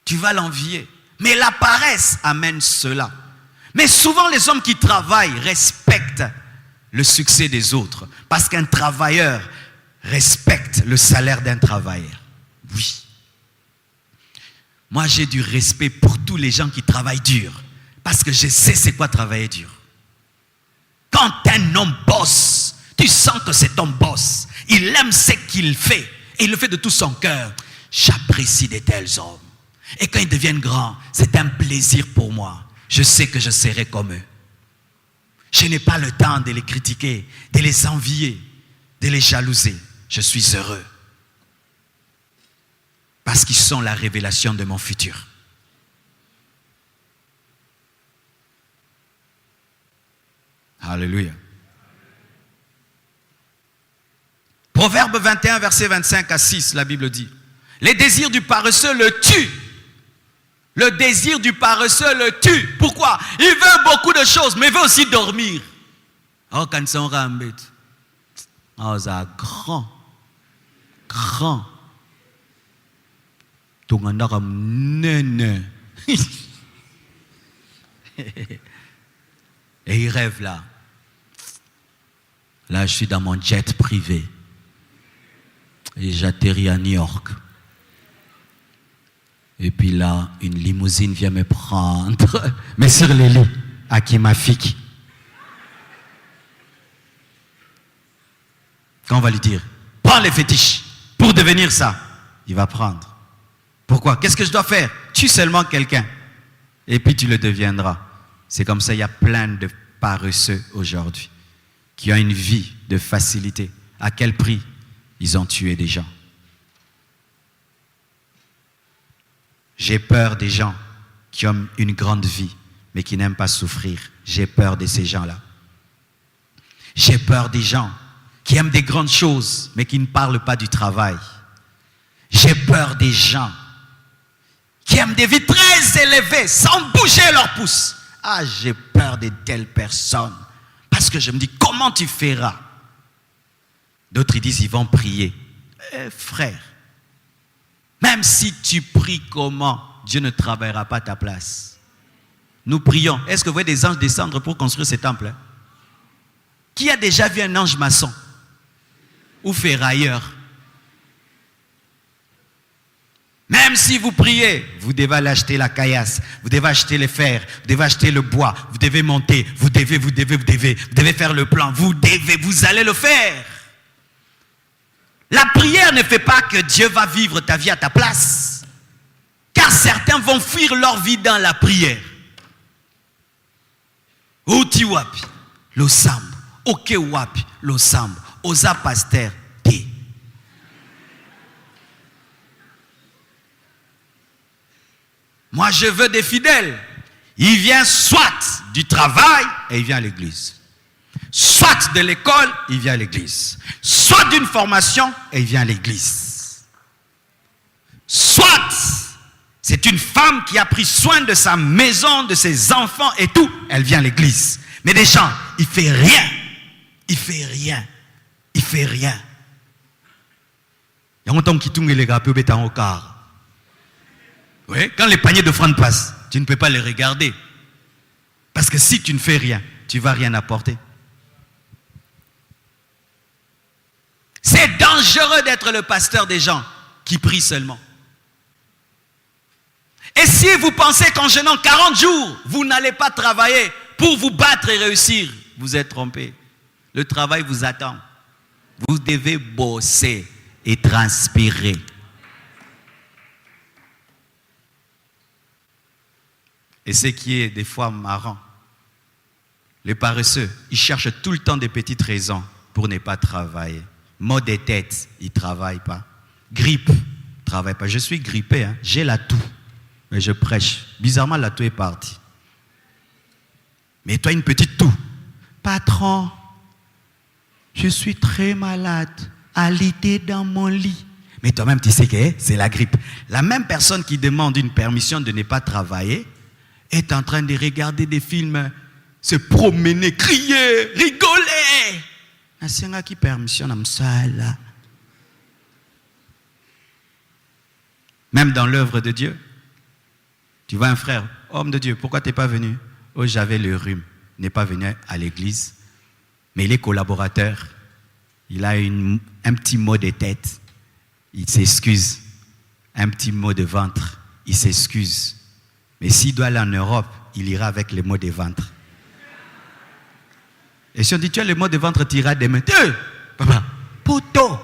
tu vas l'envier. Mais la paresse amène cela. Mais souvent les hommes qui travaillent respectent le succès des autres. Parce qu'un travailleur respecte le salaire d'un travailleur. Oui. Moi j'ai du respect pour tous les gens qui travaillent dur. Parce que je sais c'est quoi travailler dur. Quand un homme bosse, tu sens que cet homme bosse. Il aime ce qu'il fait. Et il le fait de tout son cœur. J'apprécie de tels hommes. Et quand ils deviennent grands, c'est un plaisir pour moi. Je sais que je serai comme eux. Je n'ai pas le temps de les critiquer, de les envier, de les jalouser. Je suis heureux. Parce qu'ils sont la révélation de mon futur. Alléluia. Proverbe 21, verset 25 à 6, la Bible dit: les désirs du paresseux le tuent. Le désir du paresseux le tue. Pourquoi? Il veut beaucoup de choses, mais il veut aussi dormir. Oh, quand ils rambet. Oh, ça grand. Grand. Tout le monde et il rêve là. Là, je suis dans mon jet privé. Et j'atterris à New York. Et puis là, une limousine vient me prendre. Mais sur les lits, à Kimafik. Quand on va lui dire, prends les fétiches pour devenir ça, il va prendre. Pourquoi? Qu'est-ce que je dois faire? Tue seulement quelqu'un. Et puis tu le deviendras. C'est comme ça, il y a plein de paresseux aujourd'hui qui ont une vie de facilité. À quel prix? Ils ont tué des gens. J'ai peur des gens qui ont une grande vie, mais qui n'aiment pas souffrir. J'ai peur de ces gens-là. J'ai peur des gens qui aiment des grandes choses, mais qui ne parlent pas du travail. J'ai peur des gens qui aiment des vies très élevées, sans bouger leur pouce. Ah, j'ai peur de telles personnes. Parce que je me dis, comment tu feras? D'autres ils disent, ils vont prier. Frère, même si tu pries comment, Dieu ne travaillera pas à ta place. Nous prions. Est-ce que vous voyez des anges descendre pour construire ces temples? Qui a déjà vu un ange maçon? Ou ferrailleur? Même si vous priez, vous devez aller acheter la caillasse, vous devez acheter les fers, vous devez acheter le bois, vous devez monter, vous devez faire le plan, vous allez le faire. La prière ne fait pas que Dieu va vivre ta vie à ta place. Car certains vont fuir leur vie dans la prière. Oti wapi, lo sambo, oke wapi, lo sambo, oza pasteur, te. Moi, je veux des fidèles. Il vient soit du travail et il vient à l'église. Soit de l'école, il vient à l'église. Soit d'une formation et il vient à l'église. Soit c'est une femme qui a pris soin de sa maison, de ses enfants et tout, elle vient à l'église. Mais des gens, il ne fait rien. Il ne fait rien. Il ne fait rien. Il y a longtemps qui tourne les gars, peut être en car. Oui, quand les paniers d'offrandes passent, tu ne peux pas les regarder. Parce que si tu ne fais rien, tu ne vas rien apporter. C'est dangereux d'être le pasteur des gens qui prient seulement. Et si vous pensez qu'en jeûnant 40 jours, vous n'allez pas travailler pour vous battre et réussir, vous êtes trompé. Le travail vous attend. Vous devez bosser et transpirer. Et ce qui est des fois marrant, les paresseux, ils cherchent tout le temps des petites raisons pour ne pas travailler. Maux de tête, ils ne travaillent pas. Grippe, ils ne travaillent pas. Je suis grippé, hein. J'ai la toux, mais je prêche. Bizarrement, la toux est partie. Mais toi, une petite toux. Patron, je suis très malade, alité dans mon lit. Mais toi-même, tu sais que c'est la grippe. La même personne qui demande une permission de ne pas travailler est en train de regarder des films, se promener, crier, rigoler. Nasenga qui permission à ça là. Même dans l'œuvre de Dieu, tu vois un frère, homme de Dieu, pourquoi tu n'es pas venu? Oh, j'avais le rhume, il n'est pas venu à l'église. Mais il est collaborateur, il a un petit mot de tête, il s'excuse. Un petit mot de ventre, il s'excuse. Mais s'il doit aller en Europe, il ira avec les mots de ventre. Et si on dit, tu as les mots de ventre, tu iras demain. Papa, poteau.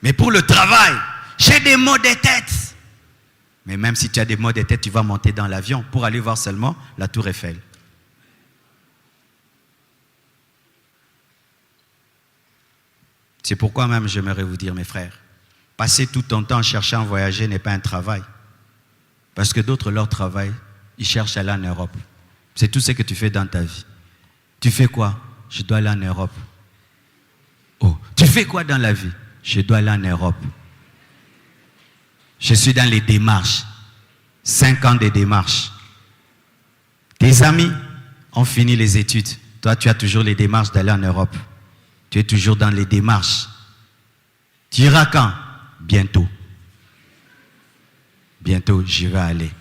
Mais pour le travail, j'ai des mots de tête. Mais même si tu as des mots de tête, tu vas monter dans l'avion pour aller voir seulement la Tour Eiffel. C'est pourquoi même j'aimerais vous dire, mes frères, passer tout ton temps cherchant à voyager n'est pas un travail. Parce que d'autres, leur travail, ils cherchent à aller en Europe. C'est tout ce que tu fais dans ta vie. Tu fais quoi? Je dois aller en Europe. Oh, tu fais quoi dans la vie? Je dois aller en Europe. Je suis dans les démarches. 5 ans de démarches. Tes amis ont fini les études. Toi, tu as toujours les démarches d'aller en Europe. Tu es toujours dans les démarches. Tu iras quand? Bientôt. Bientôt, j'y vais aller.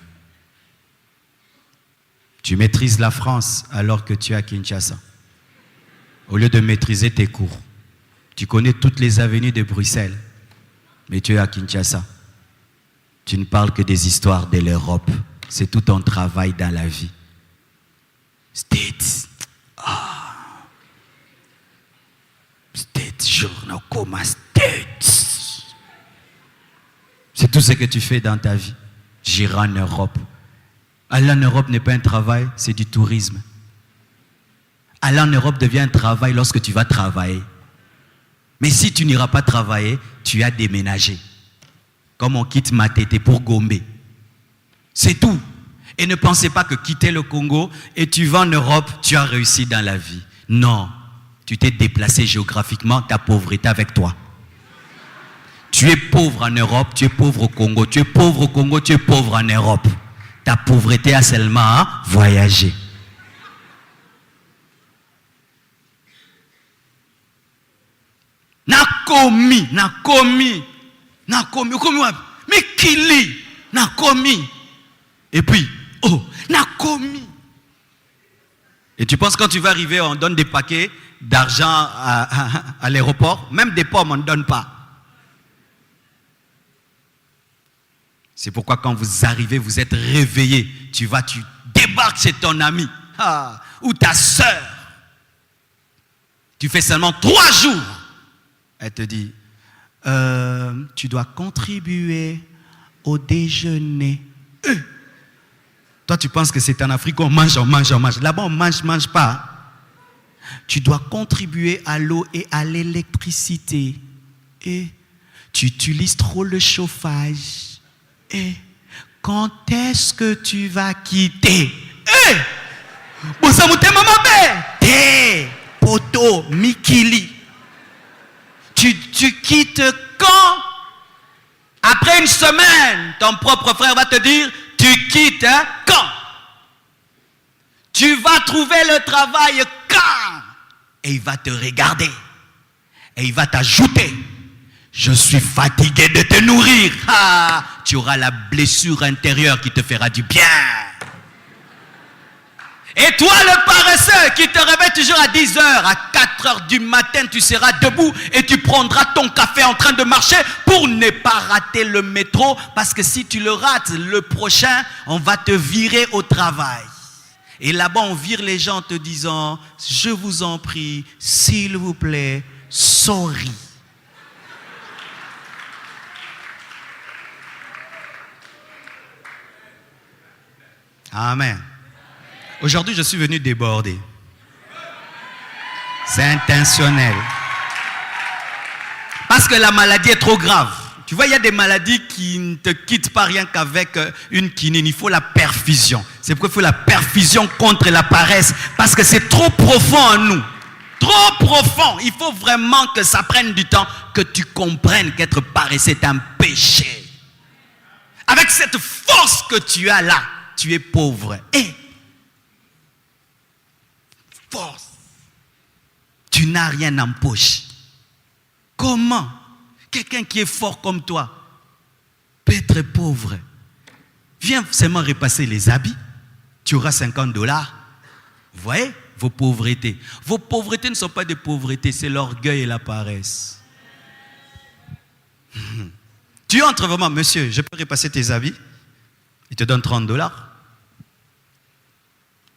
Tu maîtrises la France alors que tu es à Kinshasa. Au lieu de maîtriser tes cours. Tu connais toutes les avenues de Bruxelles, mais tu es à Kinshasa. Tu ne parles que des histoires de l'Europe. C'est tout ton travail dans la vie. States. States, journaux comme States. C'est tout ce que tu fais dans ta vie. J'irai en Europe. Aller en Europe n'est pas un travail, c'est du tourisme. Aller en Europe devient un travail lorsque tu vas travailler. Mais si tu n'iras pas travailler, tu as déménagé. Comme on quitte Matete pour Gombe. C'est tout. Et ne pensez pas que quitter le Congo et tu vas en Europe, tu as réussi dans la vie. Non. Tu t'es déplacé géographiquement, ta pauvreté avec toi. Tu es pauvre en Europe, tu es pauvre au Congo. Tu es pauvre au Congo, tu es pauvre en Europe. Ta pauvreté a seulement voyagé. Nakomi, mais Kili, Nakomi. Et puis, oh, Nakomi. Et tu penses quand tu vas arriver, on donne des paquets d'argent à l'aéroport, même des pommes on ne donne pas. C'est pourquoi quand vous arrivez, vous êtes réveillé. Tu débarques chez ton ami ou ta soeur. Tu fais seulement 3 jours. Elle te dit, tu dois contribuer au déjeuner. Toi, tu penses que c'est en Afrique, on mange. Là-bas, on mange pas. Tu dois contribuer à l'eau et à l'électricité. Et tu utilises trop le chauffage. Et quand est-ce que tu vas quitter? Poto, Mikili. Tu quittes quand? Après une semaine, ton propre frère va te dire, tu quittes quand? Tu vas trouver le travail quand? Et il va te regarder. Et il va t'ajouter, je suis fatigué de te nourrir. Tu auras la blessure intérieure qui te fera du bien. Et toi, le paresseux, paresseux qui te réveille toujours à 10 heures, à 4 heures du matin, tu seras debout et tu prendras ton café en train de marcher pour ne pas rater le métro. Parce que si tu le rates, le prochain, on va te virer au travail. Et là-bas, on vire les gens en te disant, je vous en prie, s'il vous plaît, sorry. Amen. Aujourd'hui, je suis venu déborder. C'est intentionnel. Parce que la maladie est trop grave. Tu vois, il y a des maladies qui ne te quittent pas rien qu'avec une quinine. Il faut la perfusion. C'est pourquoi il faut la perfusion contre la paresse. Parce que c'est trop profond en nous. Trop profond. Il faut vraiment que ça prenne du temps, que tu comprennes qu'être paresseux est un péché. Avec cette force que tu as là, tu es pauvre. Et force. Tu n'as rien en poche. Comment quelqu'un qui est fort comme toi peut être pauvre? Viens seulement repasser les habits. Tu auras $50. Vous voyez vos pauvretés. Vos pauvretés ne sont pas des pauvretés, c'est l'orgueil et la paresse. Tu entres vraiment, monsieur, je peux repasser tes habits? Il te donne $30.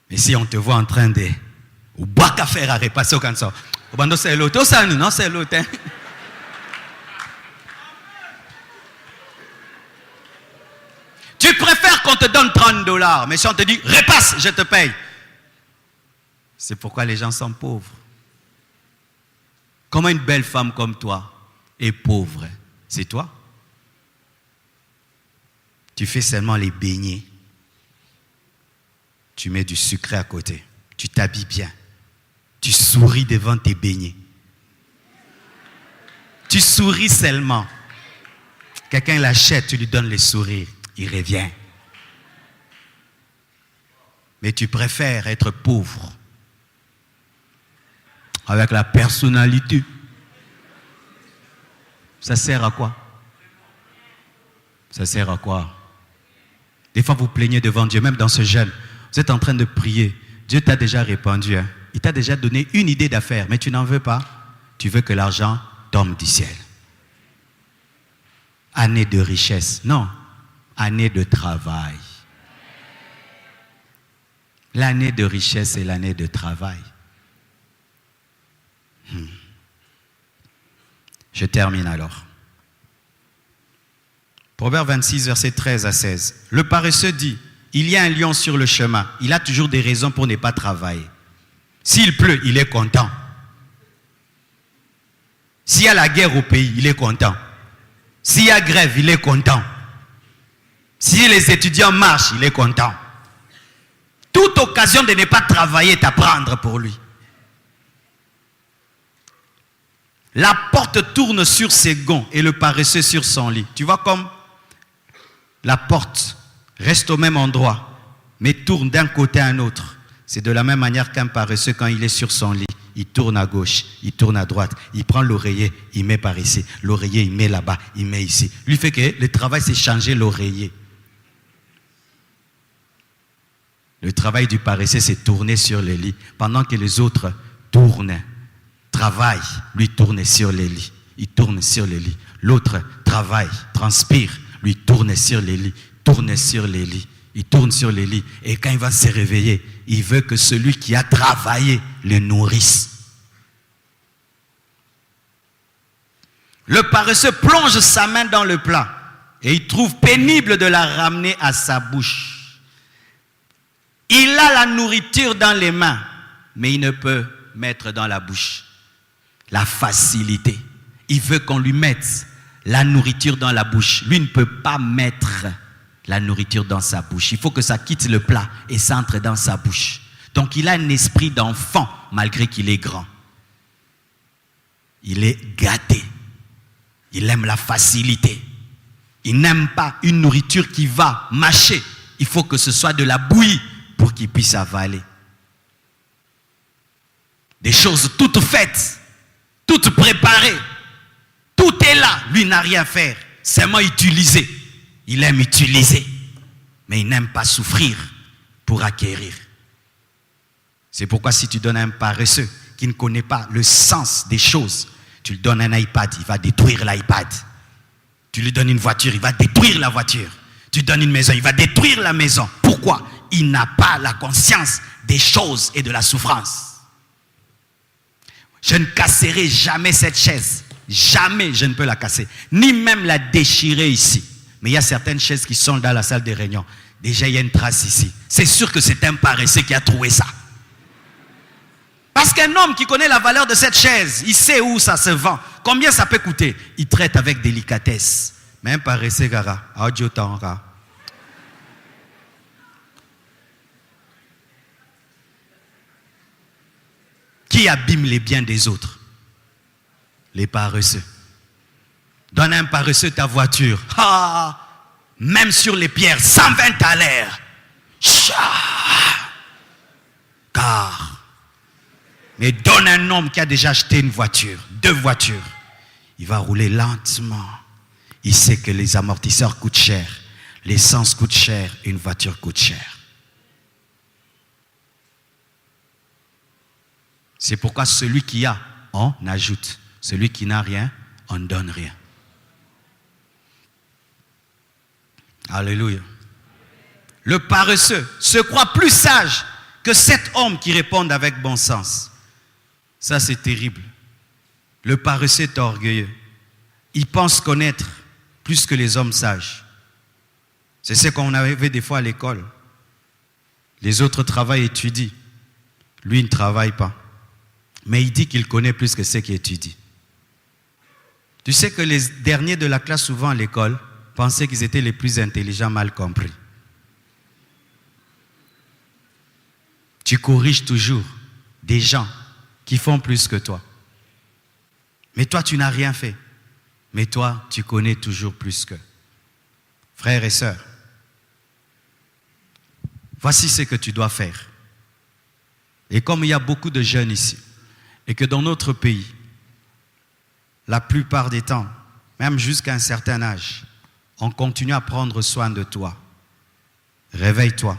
Mais si on te voit en train de... Ou bois café à repasser au cancer. C'est l'autre, non, c'est l'autre. Tu préfères qu'on te donne $30, mais si on te dit repasse, je te paye. C'est pourquoi les gens sont pauvres. Comment une belle femme comme toi est pauvre? C'est toi. Tu fais seulement les beignets. Tu mets du sucré à côté. Tu t'habilles bien. Tu souris devant tes beignets. Tu souris seulement. Quelqu'un l'achète, tu lui donnes le sourire. Il revient. Mais tu préfères être pauvre. Avec la personnalité. Ça sert à quoi? Ça sert à quoi? Des fois, vous plaignez devant Dieu, même dans ce jeûne. Vous êtes en train de prier. Dieu t'a déjà répondu. Hein? Il t'a déjà donné une idée d'affaires, mais tu n'en veux pas. Tu veux que l'argent tombe du ciel. Année de richesse. Non. Année de travail. L'année de richesse est l'année de travail. Je termine alors. Proverbe 26, verset 13 à 16. Le paresseux dit, il y a un lion sur le chemin. Il a toujours des raisons pour ne pas travailler. S'il pleut, il est content. S'il y a la guerre au pays, il est content. S'il y a grève, il est content. Si les étudiants marchent, il est content. Toute occasion de ne pas travailler est à prendre pour lui. La porte tourne sur ses gonds et le paresseux sur son lit. Tu vois comme la porte reste au même endroit, mais tourne d'un côté à un autre. C'est de la même manière qu'un paresseux, quand il est sur son lit, il tourne à gauche, il tourne à droite, il prend l'oreiller, il met par ici. L'oreiller, il met là-bas, il met ici. Lui fait que le travail, c'est changer l'oreiller. Le travail du paresseux, c'est tourner sur le lit, pendant que les autres tournent. Travaille, lui tourne sur les lits. Il tourne sur les lits. L'autre travaille, transpire, lui tourne sur les lits, tourne sur les lits. Il tourne sur les lits. Et quand il va se réveiller, il veut que celui qui a travaillé le nourrisse. Le paresseux plonge sa main dans le plat et il trouve pénible de la ramener à sa bouche. Il a la nourriture dans les mains, mais il ne peut mettre dans la bouche. La facilité. Il veut qu'on lui mette la nourriture dans la bouche. Lui ne peut pas mettre la nourriture dans sa bouche. Il faut que ça quitte le plat et ça entre dans sa bouche. Donc il a un esprit d'enfant malgré qu'il est grand. Il est gâté. Il aime la facilité. Il n'aime pas une nourriture qui va mâcher. Il faut que ce soit de la bouillie pour qu'il puisse avaler. Des choses toutes faites, toutes préparées. Tout est là. Lui n'a rien à faire. Seulement utiliser. Il aime utiliser. Mais il n'aime pas souffrir pour acquérir. C'est pourquoi si tu donnes à un paresseux qui ne connaît pas le sens des choses, tu lui donnes un iPad, il va détruire l'iPad. Tu lui donnes une voiture, il va détruire la voiture. Tu lui donnes une maison, il va détruire la maison. Pourquoi? Il n'a pas la conscience des choses et de la souffrance. Je ne casserai jamais cette chaise. Jamais je ne peux la casser. Ni même la déchirer ici. Mais il y a certaines chaises qui sont dans la salle des réunions. Déjà, il y a une trace ici. C'est sûr que c'est un paresseux qui a trouvé ça. Parce qu'un homme qui connaît la valeur de cette chaise, il sait où ça se vend, combien ça peut coûter. Il traite avec délicatesse. Mais un paresseux, gara, audio tanra. Qui abîme les biens des autres? Les paresseux. Donne à un paresseux ta voiture. Ah, même sur les pierres, 120 à l'air. Car. Mais donne à un homme qui a déjà acheté une voiture, 2 voitures. Il va rouler lentement. Il sait que les amortisseurs coûtent cher. L'essence coûte cher. Une voiture coûte cher. C'est pourquoi celui qui a, on ajoute. Celui qui n'a rien, on ne donne rien. Alléluia. Le paresseux se croit plus sage que cet homme qui répond avec bon sens. Ça, c'est terrible. Le paresseux est orgueilleux. Il pense connaître plus que les hommes sages. C'est ce qu'on avait des fois à l'école. Les autres travaillent et étudient. Lui, il ne travaille pas. Mais il dit qu'il connaît plus que ceux qui étudient. Tu sais que les derniers de la classe, souvent à l'école, pensaient qu'ils étaient les plus intelligents, mal compris. Tu corriges toujours des gens qui font plus que toi. Mais toi, tu n'as rien fait. Mais toi, tu connais toujours plus qu'eux. Frères et sœurs, voici ce que tu dois faire. Et comme il y a beaucoup de jeunes ici, et que dans notre pays, la plupart des temps, même jusqu'à un certain âge, on continue à prendre soin de toi. Réveille-toi.